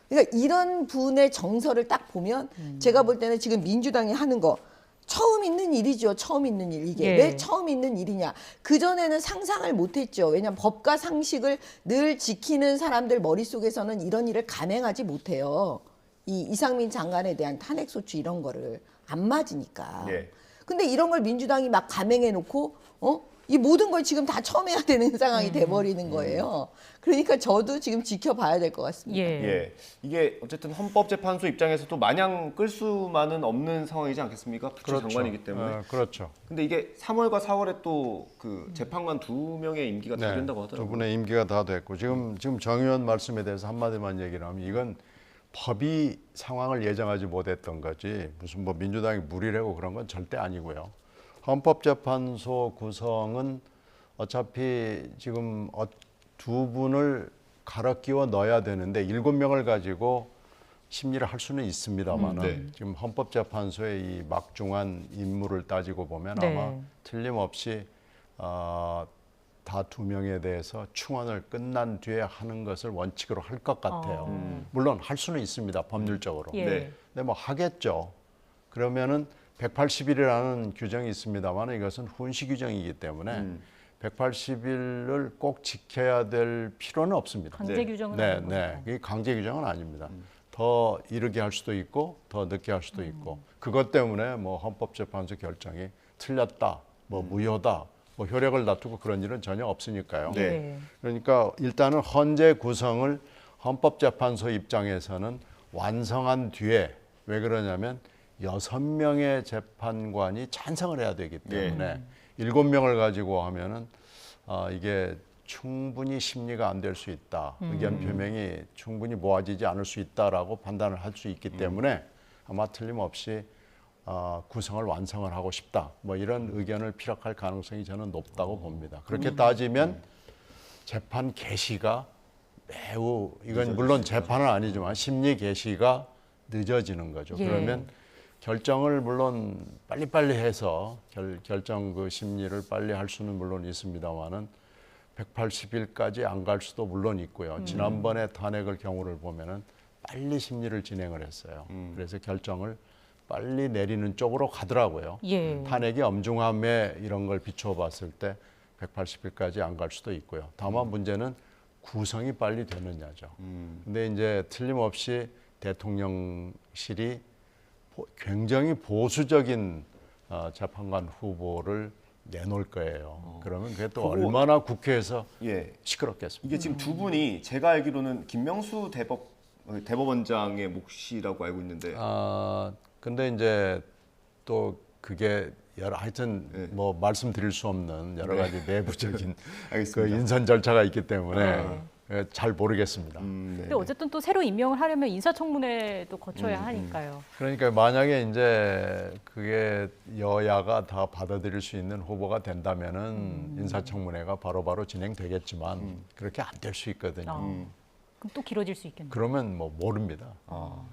그러니까 이런 분의 정서를 딱 보면 제가 볼 때는 지금 민주당이 하는 거 처음 있는 일이죠. 처음 있는 일 이게. 예. 왜 처음 있는 일이냐. 그전에는 상상을 못했죠. 왜냐하면 법과 상식을 늘 지키는 사람들 머릿속에서는 이런 일을 감행하지 못해요. 이 이상민 장관에 대한 탄핵소추 이런 거를 안 맞으니까. 예. 근데 이런 걸 민주당이 막 감행해놓고 이 모든 걸 지금 다 처음 해야 되는 상황이 돼버리는 거예요. 그러니까 저도 지금 지켜봐야 될 것 같습니다. 예. 이게 어쨌든 헌법재판소 입장에서도 마냥 끌 수만은 없는 상황이지 않겠습니까? 부처 장관이기 때문에. 그렇죠. 근데 이게 3월과 4월에 또 그 재판관 2명의 임기가 다 된다고 하더라고요. 두 분의 임기가 다 됐고 지금 정 의원 말씀에 대해서 한마디만 얘기를 하면 이건 법이 상황을 예정하지 못했던 거지 무슨 뭐 민주당이 무리라고 그런 건 절대 아니고요. 헌법재판소 구성은 어차피 지금 두 분을 갈아 끼워 넣어야 되는데 7명을 가지고 심리를 할 수는 있습니다만은 지금 헌법재판소의 이 막중한 임무를 따지고 보면 아마 틀림없이 다 2명에 대해서 충원을 끝난 뒤에 하는 것을 원칙으로 할 것 같아요. 물론 할 수는 있습니다, 법률적으로. 근데 뭐 하겠죠. 그러면은 180일이라는 규정이 있습니다만 이것은 훈시 규정이기 때문에 180일을 꼭 지켜야 될 필요는 없습니다. 강제 규정은 네. 이게 강제 규정은 아닙니다. 더 이르게 할 수도 있고 더 늦게 할 수도 있고 그것 때문에 뭐 헌법재판소 결정이 틀렸다, 뭐 무효다, 뭐 효력을 다투고 그런 일은 전혀 없으니까요. 그러니까 일단은 헌재 구성을 헌법재판소 입장에서는 완성한 뒤에 왜 그러냐면 6명의 재판관이 찬성을 해야 되기 때문에 7명을 가지고 하면은 이게 충분히 심리가 안 될 수 있다. 의견 표명이 충분히 모아지지 않을 수 있다라고 판단을 할 수 있기 때문에 아마 틀림없이 구성을 완성을 하고 싶다. 뭐 이런 의견을 피력할 가능성이 저는 높다고 봅니다. 그렇게 따지면 재판 개시가 매우 이건 물론 재판은 아니지만 심리 개시가 늦어지는 거죠. 그러면 결정을 물론 빨리빨리 해서 결정 그 심리를 빨리 할 수는 물론 있습니다만은 180일까지 안 갈 수도 물론 있고요. 지난번에 탄핵을 경우를 보면은 빨리 심리를 진행을 했어요. 그래서 결정을 빨리 내리는 쪽으로 가더라고요. 탄핵의 엄중함에 이런 걸 비춰봤을 때 180일까지 안 갈 수도 있고요. 다만 문제는 구성이 빨리 되느냐죠. 근데 이제 틀림없이 대통령실이 굉장히 보수적인 재판관 후보를 내놓을 거예요. 그러면 그게 또 얼마나 국회에서 시끄럽겠습니까? 이게 지금 두 분이 제가 알기로는 김명수 대법원장의 몫이라고 알고 있는데. 근데 이제 또 그게 하여튼 뭐 말씀드릴 수 없는 여러 가지 내부적인 그 인선 절차가 있기 때문에 잘 모르겠습니다. 근데 어쨌든 또 새로 임명을 하려면 인사청문회도 거쳐야 하니까요. 그러니까 만약에 이제 그게 여야가 다 받아들일 수 있는 후보가 된다면은 인사청문회가 바로바로 진행되겠지만 그렇게 안 될 수 있거든요. 그럼 또 길어질 수 있겠네요. 그러면 뭐 모릅니다.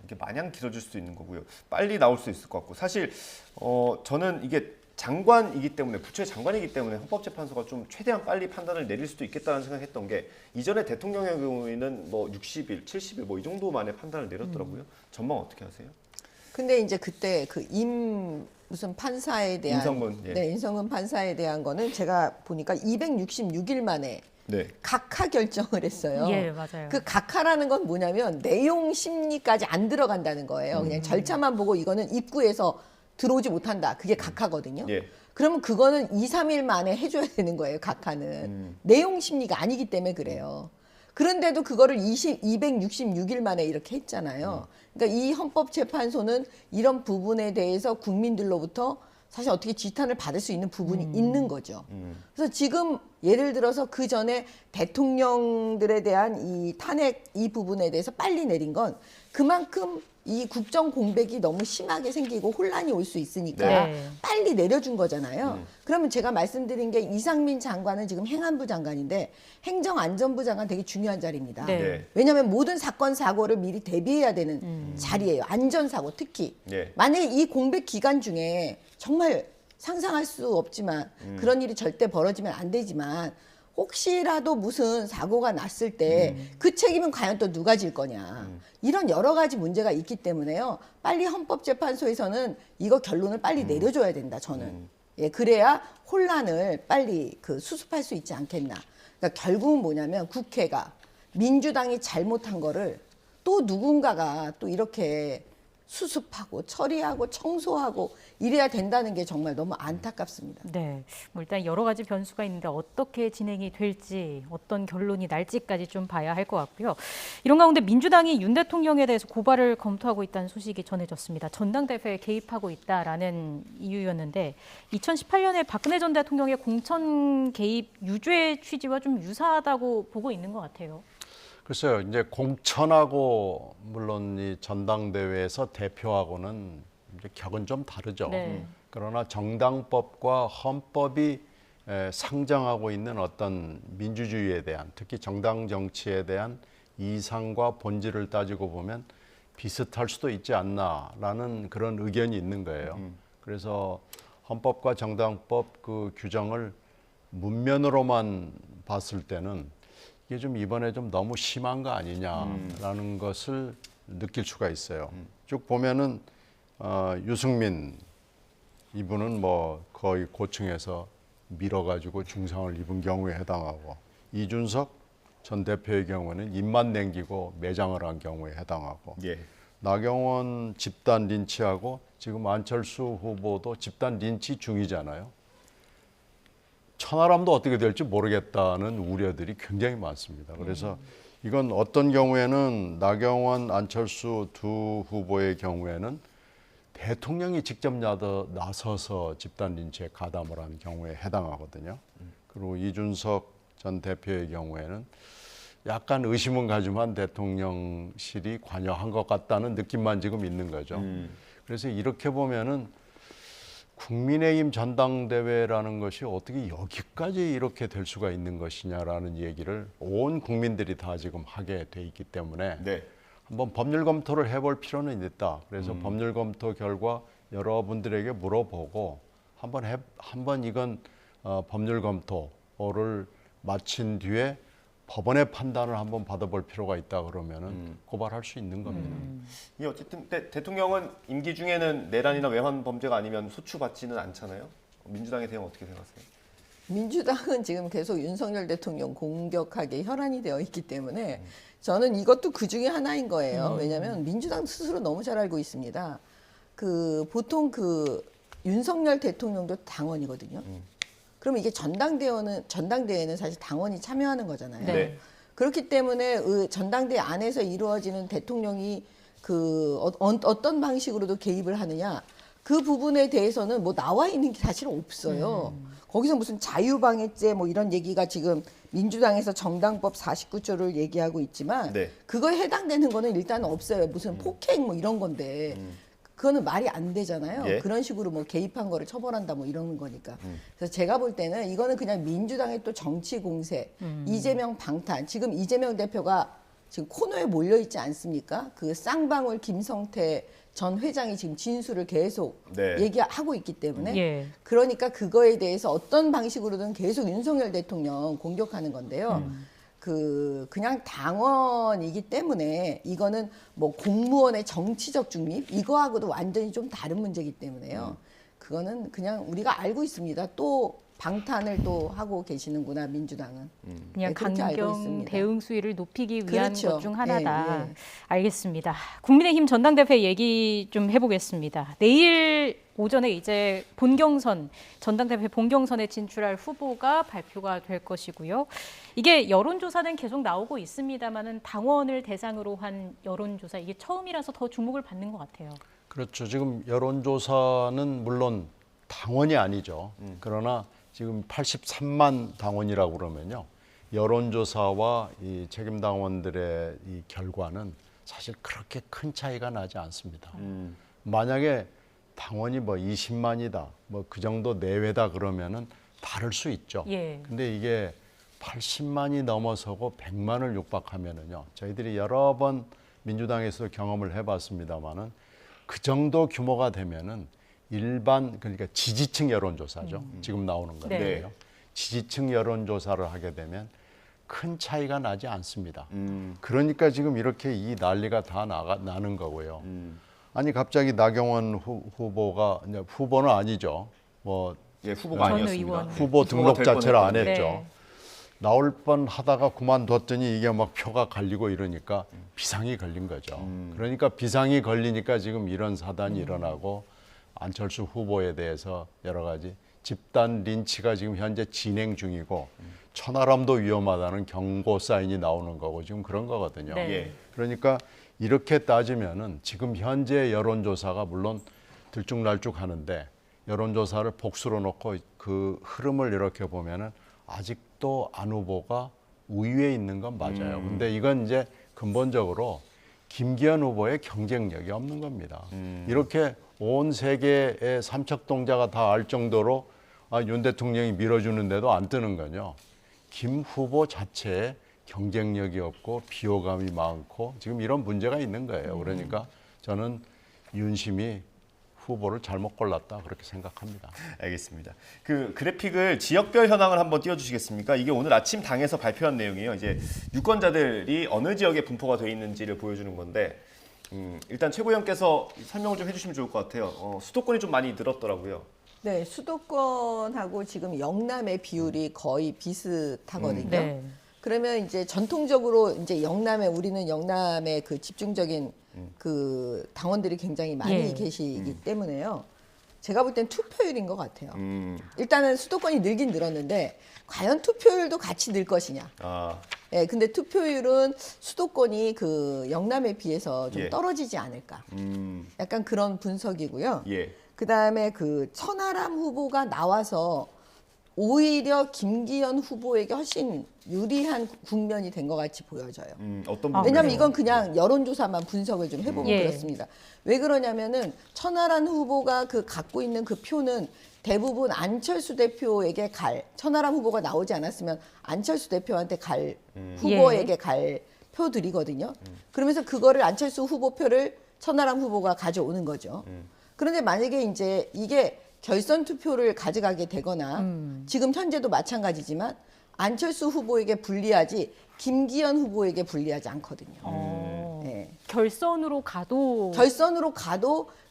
이게 마냥 길어질 수도 있는 거고요. 빨리 나올 수 있을 것 같고 사실 저는 이게 장관이기 때문에 부처의 장관이기 때문에 헌법재판소가 좀 최대한 빨리 판단을 내릴 수도 있겠다는 생각했던 게 이전에 대통령의 경우에는 뭐 60일, 70일 뭐 이 정도 만에 판단을 내렸더라고요. 전망 어떻게 하세요? 근데 이제 그때 그 무슨 판사에 대한 인성근 판사에 대한 거는 제가 보니까 266일 만에 각하 결정을 했어요. 맞아요. 그 각하라는 건 뭐냐면 내용 심리까지 안 들어간다는 거예요. 그냥 절차만 보고 이거는 입구에서 들어오지 못한다. 그게 각하거든요. 그러면 그거는 2, 3일 만에 해줘야 되는 거예요. 각하는. 내용 심리가 아니기 때문에 그래요. 그런데도 그거를 266일 만에 이렇게 했잖아요. 그러니까 이 헌법재판소는 이런 부분에 대해서 국민들로부터 사실 어떻게 지탄을 받을 수 있는 부분이 있는 거죠. 그래서 지금 예를 들어서 그 전에 대통령들에 대한 이 탄핵 이 부분에 대해서 빨리 내린 건 그만큼 이 국정 공백이 너무 심하게 생기고 혼란이 올 수 있으니까 빨리 내려준 거잖아요. 그러면 제가 말씀드린 게 이상민 장관은 지금 행안부 장관인데 행정안전부 장관 되게 중요한 자리입니다. 왜냐하면 모든 사건 사고를 미리 대비해야 되는 자리예요. 안전사고 특히. 만약에 이 공백 기간 중에 정말 상상할 수 없지만 그런 일이 절대 벌어지면 안 되지만 혹시라도 무슨 사고가 났을 때 그 책임은 과연 또 누가 질 거냐. 이런 여러 가지 문제가 있기 때문에요. 빨리 헌법재판소에서는 이거 결론을 빨리 내려줘야 된다, 저는. 그래야 혼란을 빨리 수습할 수 있지 않겠나. 그러니까 결국은 뭐냐면 국회가 민주당이 잘못한 거를 또 누군가가 또 이렇게 수습하고 처리하고 청소하고 이래야 된다는 게 정말 너무 안타깝습니다. 네, 뭐 일단 여러 가지 변수가 있는데 어떻게 진행이 될지 어떤 결론이 날지까지 좀 봐야 할 것 같고요. 이런 가운데 민주당이 윤 대통령에 대해서 고발을 검토하고 있다는 소식이 전해졌습니다. 전당대회에 개입하고 있다라는 이유였는데 2018년에 박근혜 전 대통령의 공천 개입 유죄 취지와 좀 유사하다고 보고 있는 것 같아요. 글쎄요, 이제 공천하고 물론 이 전당대회에서 대표하고는 이제 격은 좀 다르죠. 네. 그러나 정당법과 헌법이 상정하고 있는 어떤 민주주의에 대한, 특히 정당 정치에 대한 이상과 본질을 따지고 보면 비슷할 수도 있지 않나라는 그런 의견이 있는 거예요. 그래서 헌법과 정당법 그 규정을 문면으로만 봤을 때는 이게 좀 이번에 좀 너무 심한 거 아니냐라는 것을 느낄 수가 있어요. 쭉 보면은 유승민 이분은 뭐 거의 고층에서 밀어가지고 중상을 입은 경우에 해당하고, 이준석 전 대표의 경우는 입만 남기고 매장을 한 경우에 해당하고, 나경원 집단 린치하고 지금 안철수 후보도 집단 린치 중이잖아요. 천하람도 어떻게 될지 모르겠다는 우려들이 굉장히 많습니다. 그래서 이건 어떤 경우에는 나경원, 안철수 두 후보의 경우에는 대통령이 직접 나서서 집단 린치에 가담을 한 경우에 해당하거든요. 그리고 이준석 전 대표의 경우에는 약간 의심은 가지만 대통령실이 관여한 것 같다는 느낌만 지금 있는 거죠. 그래서 이렇게 보면은 국민의힘 전당대회라는 것이 어떻게 여기까지 이렇게 될 수가 있는 것이냐라는 얘기를 온 국민들이 다 지금 하게 돼 있기 때문에 한번 법률 검토를 해볼 필요는 있다. 그래서 법률 검토 결과 여러분들에게 물어보고 한번 이건 법률 검토를 마친 뒤에 법원의 판단을 한번 받아볼 필요가 있다 그러면은 고발할 수 있는 겁니다. 이 어쨌든 대통령은 임기 중에는 내란이나 외환 범죄가 아니면 소추받지는 않잖아요. 민주당의 대응 어떻게 생각하세요? 민주당은 지금 계속 윤석열 대통령 공격하게 혈안이 되어 있기 때문에 저는 이것도 그 중에 하나인 거예요. 왜냐하면 민주당 스스로 너무 잘 알고 있습니다. 보통 윤석열 대통령도 당원이거든요. 그러면 이게 전당대회는 사실 당원이 참여하는 거잖아요. 네. 그렇기 때문에 전당대회 안에서 이루어지는 대통령이 어떤 방식으로도 개입을 하느냐, 그 부분에 대해서는 뭐 나와 있는 게 사실 없어요. 거기서 무슨 자유방해죄 뭐 이런 얘기가 지금 민주당에서 정당법 49조를 얘기하고 있지만 그거에 해당되는 거는 일단 없어요. 무슨 폭행 뭐 이런 건데 그거는 말이 안 되잖아요. 그런 식으로 뭐 개입한 거를 처벌한다 뭐 이런 거니까. 그래서 제가 볼 때는 이거는 그냥 민주당의 또 정치 공세, 이재명 방탄. 지금 이재명 대표가 지금 코너에 몰려 있지 않습니까? 그 쌍방울 김성태 전 회장이 지금 진술을 계속 얘기하고 있기 때문에 그러니까 그거에 대해서 어떤 방식으로든 계속 윤석열 대통령 공격하는 건데요. 그냥 당원이기 때문에 이거는 뭐 공무원의 정치적 중립 이거하고도 완전히 좀 다른 문제이기 때문에요. 그거는 그냥 우리가 알고 있습니다. 또 방탄을 또 하고 계시는구나 민주당은. 그냥 강경 대응 수위를 높이기 위한 그렇죠. 것 중 하나다. 알겠습니다. 국민의힘 전당대회 얘기 좀 해보겠습니다. 내일 오전에 이제 전당대회 본경선에 진출할 후보가 발표가 될 것이고요. 이게 여론조사는 계속 나오고 있습니다만은 당원을 대상으로 한 여론조사 이게 처음이라서 더 주목을 받는 것 같아요. 그렇죠. 지금 여론조사는 물론 당원이 아니죠. 그러나 지금 83만 당원이라고 그러면요. 여론조사와 이 책임당원들의 이 결과는 사실 그렇게 큰 차이가 나지 않습니다. 만약에 당원이 뭐 20만이다, 뭐 그 정도 내외다 그러면은 다를 수 있죠. 근데 이게 80만이 넘어서고 100만을 육박하면은요. 저희들이 여러 번 민주당에서 경험을 해봤습니다만은 그 정도 규모가 되면은 그러니까 지지층 여론조사죠. 지금 나오는 건데요. 지지층 여론조사를 하게 되면 큰 차이가 나지 않습니다. 그러니까 지금 이렇게 이 난리가 다 나는 거고요. 아니 갑자기 나경원 후보가 후보는 아니죠. 뭐 후보가 아니었습니다. 후보 등록 자체를 안 했죠. 나올 뻔 하다가 그만뒀더니 이게 막 표가 갈리고 이러니까 비상이 걸린 거죠. 그러니까 비상이 걸리니까 지금 이런 사단이 일어나고 안철수 후보에 대해서 여러 가지 집단 린치가 지금 현재 진행 중이고 천하람도 위험하다는 경고 사인이 나오는 거고 지금 그런 거거든요. 네. 그러니까 이렇게 따지면은 지금 현재 여론조사가 물론 들쭉날쭉하는데 여론조사를 복수로 놓고 그 흐름을 이렇게 보면은 아직도 안 후보가 우위에 있는 건 맞아요. 근데 이건 이제 근본적으로 김기현 후보의 경쟁력이 없는 겁니다. 이렇게 온 세계의 삼척동자가 다 알 정도로 윤 대통령이 밀어주는데도 안 뜨는 거죠. 김 후보 자체에 경쟁력이 없고 비호감이 많고 지금 이런 문제가 있는 거예요. 그러니까 저는 윤심이 후보를 잘못 골랐다 그렇게 생각합니다. 알겠습니다. 그 그래픽을 지역별 현황을 한번 띄워주시겠습니까? 이게 오늘 아침 당에서 발표한 내용이에요. 이제 유권자들이 어느 지역에 분포가 돼 있는지를 보여주는 건데 일단 최고위원께서 설명을 좀 해주시면 좋을 것 같아요. 수도권이 좀 많이 늘었더라고요. 네, 수도권하고 지금 영남의 비율이 거의 비슷하거든요. 네. 그러면 이제 전통적으로 이제 우리는 영남의 그 집중적인 그 당원들이 굉장히 많이 계시기 때문에요. 제가 볼 땐 투표율인 것 같아요. 일단은 수도권이 늘긴 늘었는데 과연 투표율도 같이 늘 것이냐. 예, 근데 투표율은 수도권이 그 영남에 비해서 좀 떨어지지 않을까. 약간 그런 분석이고요. 그다음에 그 천하람 후보가 나와서 오히려 김기현 후보에게 훨씬 유리한 국면이 된 것 같이 보여져요. 어떤 왜냐하면 이건 그냥 여론조사만 분석을 좀 해보면 그렇습니다. 왜 그러냐면은 천하람 후보가 그 갖고 있는 그 표는 대부분 안철수 대표에게 천하람 후보가 나오지 않았으면 안철수 대표한테 후보에게 갈 표들이거든요. 그러면서 그거를 안철수 후보 표를 천하람 후보가 가져오는 거죠. 그런데 만약에 이제 이게 결선 투표를 가져가게 되거나 지금 현재도 마찬가지지만 안철수 후보에게 불리하지 김기현 후보에게 불리하지 않거든요. 네. 결선으로 가도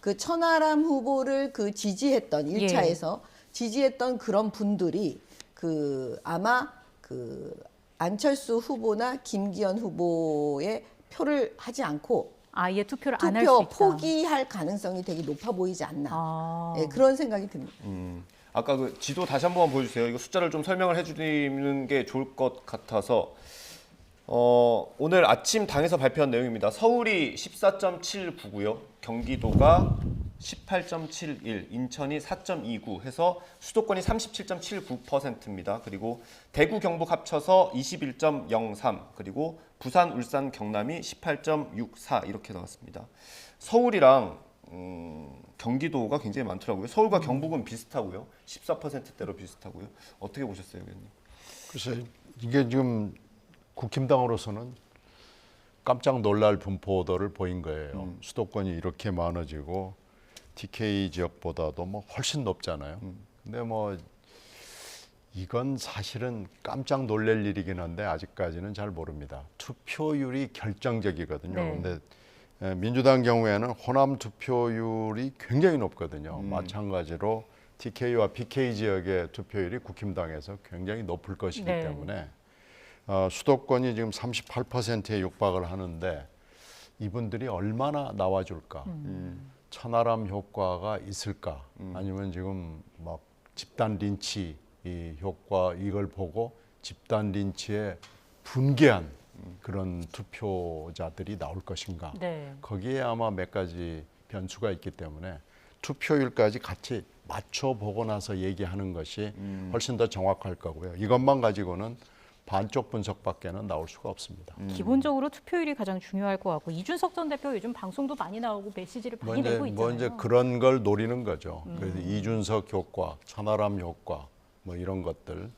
그 천하람 후보를 그 지지했던 1차에서 지지했던 그런 분들이 그 아마 그 안철수 후보나 김기현 후보의 표를 하지 않고 아예 투표를 안 할 수 있다. 포기할 가능성이 되게 높아 보이지 않나. 네, 그런 생각이 듭니다. 아까 그 지도 다시 한 번 보여주세요. 이거 숫자를 좀 설명을 해주는 게 좋을 것 같아서 오늘 아침 당에서 발표한 내용입니다. 서울이 14.79고요. 경기도가 18.71, 인천이 4.29 해서 수도권이 37.79%입니다. 그리고 대구, 경북 합쳐서 21.03, 그리고 부산, 울산, 경남이 18.64 이렇게 나왔습니다. 서울이랑 경기도가 굉장히 많더라고요. 서울과 경북은 비슷하고요. 14%대로 비슷하고요. 어떻게 보셨어요, 의원님? 글쎄 이게 지금 국힘당으로서는 깜짝 놀랄 분포도를 보인 거예요. 수도권이 이렇게 많아지고 TK 지역보다도 뭐 훨씬 높잖아요. 근데 뭐 이건 사실은 깜짝 놀랄 일이긴 한데 아직까지는 잘 모릅니다. 투표율이 결정적이거든요. 근데 민주당 경우에는 호남 투표율이 굉장히 높거든요. 마찬가지로 TK와 PK 지역의 투표율이 국힘당에서 굉장히 높을 것이기 때문에 수도권이 지금 38%에 육박을 하는데 이분들이 얼마나 나와줄까? 천하람 효과가 있을까? 아니면 지금 막 집단 린치 이 효과 이걸 보고 집단 린치에 분개한 그런 투표자들이 나올 것인가? 거기에 아마 몇 가지 변수가 있기 때문에 투표율까지 같이 맞춰보고 나서 얘기하는 것이 훨씬 더 정확할 거고요. 이것만 가지고는 반쪽 분석밖에는 나올 수가 없습니다. 기본적으로 투표율이 가장 중요할 것 같고 이준석 전 대표 요즘 방송도 많이 나오고 메시지를 많이 내고 있잖아요. 이제 그런 걸 노리는 거죠. 그래서 이준석 효과, 천하람 효과 뭐 이런 것들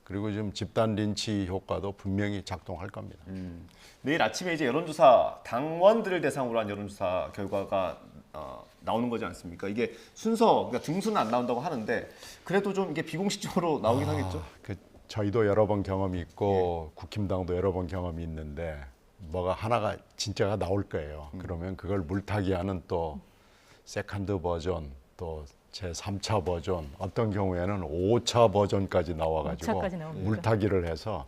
그리고 지금 집단 린치 효과도 분명히 작동할 겁니다. 내일 아침에 이제 여론조사 당원들을 대상으로 한 여론조사 결과가 나오는 거지 않습니까? 이게 그러니까 등수는 안 나온다고 하는데 그래도 좀 이게 비공식적으로 나오긴 하겠죠. 저희도 여러 번 경험이 있고 국힘당도 여러 번 경험이 있는데 뭐가 하나가 진짜가 나올 거예요. 그러면 그걸 물타기하는 또 세컨드 버전 또 제3차 버전 어떤 경우에는 5차 버전까지 나와가지고 물타기를 해서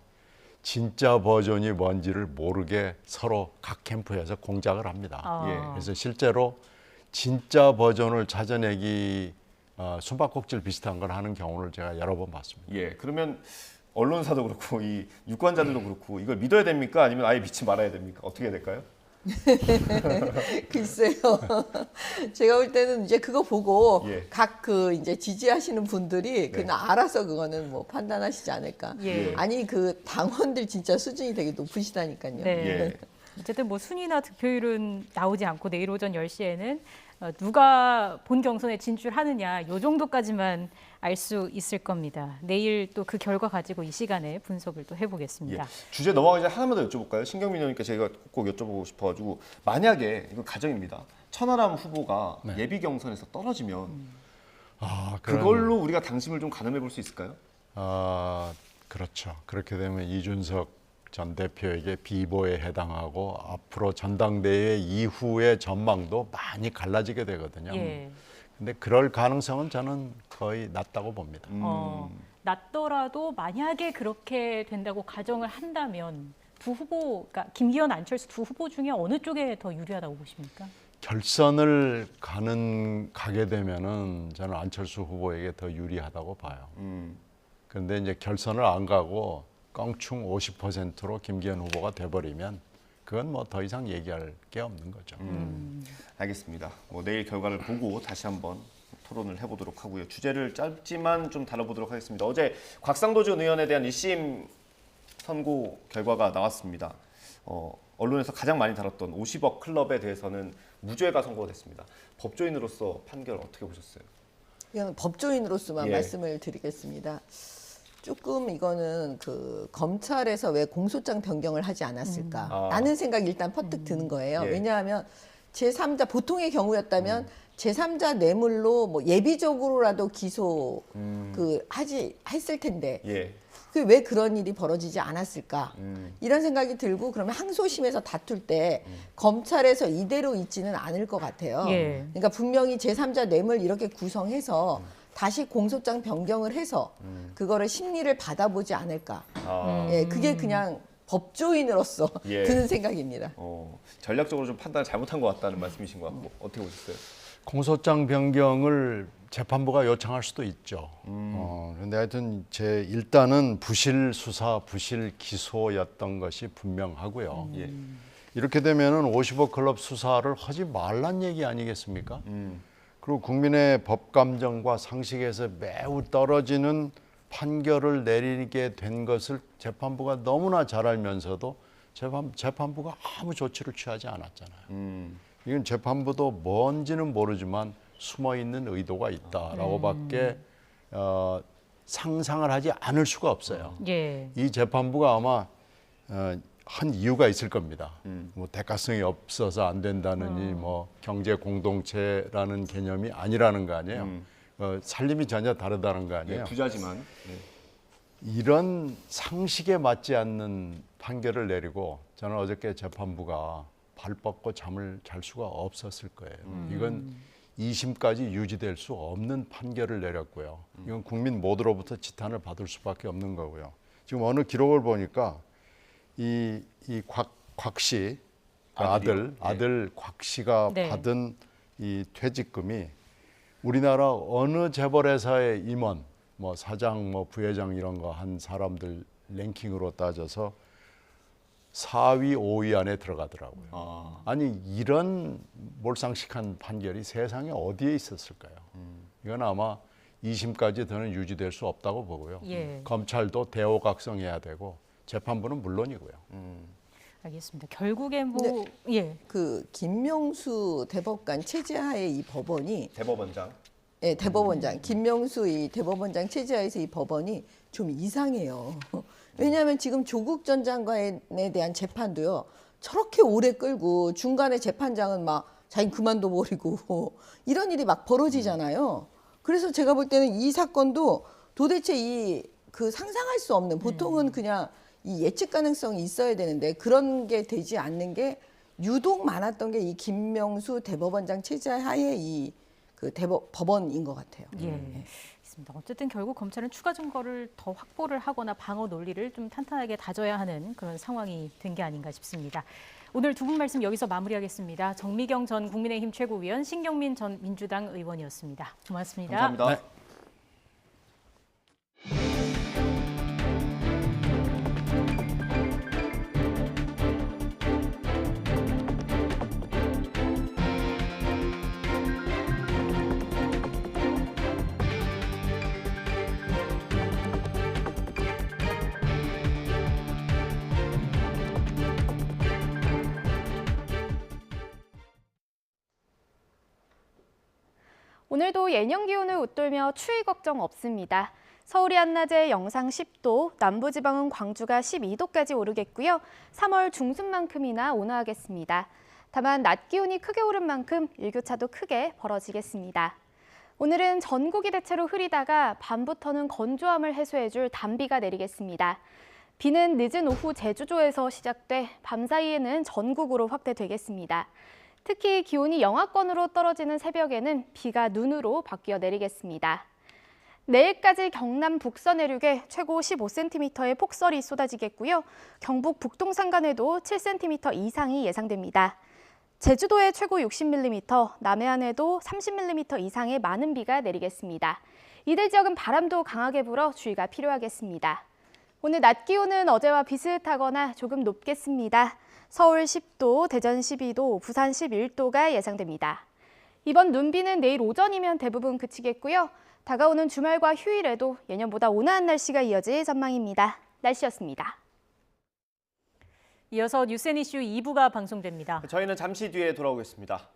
진짜 버전이 뭔지를 모르게 서로 각 캠프에서 공작을 합니다. 아. 그래서 실제로 진짜 버전을 찾아내기 숨바꼭질 비슷한 걸 하는 경우를 제가 여러 번 봤습니다. 예, 그러면 언론사도 그렇고 이 유권자들도 그렇고 이걸 믿어야 됩니까? 아니면 아예 믿지 말아야 됩니까? 어떻게 해야 될까요? 글쎄요. 제가 볼 때는 이제 그거 보고 예. 각 그 이제 지지하시는 분들이 그냥 알아서 그거는 뭐 판단하시지 않을까. 예. 아니 그 당원들 진짜 수준이 되게 높으시다니까요. 네. 어쨌든 뭐 순위나 득표율은 나오지 않고 내일 오전 10시에는 누가 본 경선에 진출하느냐 요 정도까지만 알 수 있을 겁니다. 내일 또 그 결과 가지고 이 시간에 분석을 또 해보겠습니다. 예. 주제 넘어가기 전에 하나만 더 여쭤볼까요? 신경민 의원님께 제가 꼭 여쭤보고 싶어가지고 만약에 이거 가정입니다. 천하람 후보가 예비 경선에서 떨어지면 그걸로 우리가 당심을 좀 가늠해 볼 수 있을까요? 그렇죠. 그렇게 되면 이준석 전 대표에게 비보에 해당하고 앞으로 전당대회 이후의 전망도 많이 갈라지게 되거든요. 예. 근데 그럴 가능성은 저는 거의 낮다고 봅니다. 낮더라도 만약에 그렇게 된다고 가정을 한다면 두 후보, 그러니까 김기현, 안철수 두 후보 중에 어느 쪽에 더 유리하다고 보십니까? 결선을 가게 되면은 저는 안철수 후보에게 더 유리하다고 봐요. 그런데 이제 결선을 안 가고 껑충 50%로 김기현 후보가 돼버리면 그건 뭐 더 이상 얘기할 게 없는 거죠. 알겠습니다. 뭐 내일 결과를 보고 다시 한번 토론을 해보도록 하고요. 주제를 짧지만 좀 다뤄보도록 하겠습니다. 어제 곽상도 전 의원에 대한 1심 선고 결과가 나왔습니다. 언론에서 가장 많이 다뤘던 50억 클럽에 대해서는 무죄가 선고가 됐습니다. 법조인으로서 판결 어떻게 보셨어요? 이건 법조인으로서만 예. 말씀을 드리겠습니다. 조금 이거는 그 검찰에서 왜 공소장 변경을 하지 않았을까라는 생각이 일단 퍼뜩 드는 거예요. 예. 왜냐하면 제3자 보통의 경우였다면 제3자 뇌물로 뭐 예비적으로라도 기소 했을 텐데 예. 그 왜 그런 일이 벌어지지 않았을까 이런 생각이 들고 그러면 항소심에서 다툴 때 검찰에서 이대로 있지는 않을 것 같아요. 예. 그러니까 분명히 제3자 뇌물 이렇게 구성해서 다시 공소장 변경을 해서 그거를 심리를 받아보지 않을까. 예, 그게 그냥 법조인으로서 예. 드는 생각입니다. 전략적으로 좀 판단을 잘못한 것 같다는 말씀이신 것 같고 어떻게 보셨어요? 공소장 변경을 재판부가 요청할 수도 있죠. 그런데 하여튼 일단은 부실 수사, 부실 기소였던 것이 분명하고요. 예. 이렇게 되면은 50억 클럽 수사를 하지 말란 얘기 아니겠습니까? 그리고 국민의 법 감정과 상식에서 매우 떨어지는 판결을 내리게 된 것을 재판부가 너무나 잘 알면서도 재판부가 아무 조치를 취하지 않았잖아요. 이건 재판부도 뭔지는 모르지만 숨어있는 의도가 있다라고밖에 상상을 하지 않을 수가 없어요. 예. 이 재판부가 아마 한 이유가 있을 겁니다. 뭐 대가성이 없어서 안 된다느니 뭐 경제 공동체라는 개념이 아니라는 거 아니에요. 살림이 전혀 다르다는 거 아니에요. 예, 부자지만. 이런 상식에 맞지 않는 판결을 내리고 저는 어저께 재판부가 발 뻗고 잠을 잘 수가 없었을 거예요. 이건 2심까지 유지될 수 없는 판결을 내렸고요. 이건 국민 모두로부터 지탄을 받을 수밖에 없는 거고요. 지금 어느 기록을 보니까 이 곽씨 아들 곽 씨가 네. 받은 이 퇴직금이 우리나라 어느 재벌회사의 임원, 뭐 사장, 뭐 부회장 이런 거 한 사람들 랭킹으로 따져서 4위, 5위 안에 들어가더라고요. 아니 이런 몰상식한 판결이 세상에 어디에 있었을까요? 이건 아마 2심까지 더는 유지될 수 없다고 보고요. 예. 검찰도 대호각성해야 되고 재판부는 물론이고요. 알겠습니다. 결국엔 뭐 예. 그 김명수 대법관 체제하에 이 법원이 대법원장. 예, 대법원장 김명수 이 대법원장 체제하에서 이 법원이 좀 이상해요. 왜냐하면 지금 조국 전 장관에 대한 재판도요 저렇게 오래 끌고 중간에 재판장은 막 자기 그만둬 버리고 이런 일이 막 벌어지잖아요. 그래서 제가 볼 때는 이 사건도 도대체 그 상상할 수 없는 보통은 그냥 이 예측 가능성이 있어야 되는데 그런 게 되지 않는 게 유독 많았던 게 이 김명수 대법원장 체제하에 이 그 법원인 것 같아요. 예. 알겠습니다. 어쨌든 결국 검찰은 추가 증거를 더 확보를 하거나 방어 논리를 좀 탄탄하게 다져야 하는 그런 상황이 된 게 아닌가 싶습니다. 오늘 두 분 말씀 여기서 마무리하겠습니다. 정미경 전 국민의힘 최고위원, 신경민 전 민주당 의원이었습니다. 고맙습니다. 감사합니다. 네. 오늘도 예년 기온을 웃돌며 추위 걱정 없습니다. 서울이 한낮에 영상 10도, 남부지방은 광주가 12도까지 오르겠고요. 3월 중순만큼이나 온화하겠습니다. 다만 낮 기온이 크게 오른 만큼 일교차도 크게 벌어지겠습니다. 오늘은 전국이 대체로 흐리다가 밤부터는 건조함을 해소해줄 단비가 내리겠습니다. 비는 늦은 오후 제주도에서 시작돼 밤 사이에는 전국으로 확대되겠습니다. 특히 기온이 영하권으로 떨어지는 새벽에는 비가 눈으로 바뀌어 내리겠습니다. 내일까지 경남 북서 내륙에 최고 15cm의 폭설이 쏟아지겠고요. 경북 북동 산간에도 7cm 이상이 예상됩니다. 제주도에 최고 60mm, 남해안에도 30mm 이상의 많은 비가 내리겠습니다. 이들 지역은 바람도 강하게 불어 주의가 필요하겠습니다. 오늘 낮 기온은 어제와 비슷하거나 조금 높겠습니다. 서울 10도, 대전 12도, 부산 11도가 예상됩니다. 이번 눈비는 내일 오전이면 대부분 그치겠고요. 다가오는 주말과 휴일에도 예년보다 온화한 날씨가 이어질 전망입니다. 날씨였습니다. 이어서 뉴스앤이슈 2부가 방송됩니다. 저희는 잠시 뒤에 돌아오겠습니다.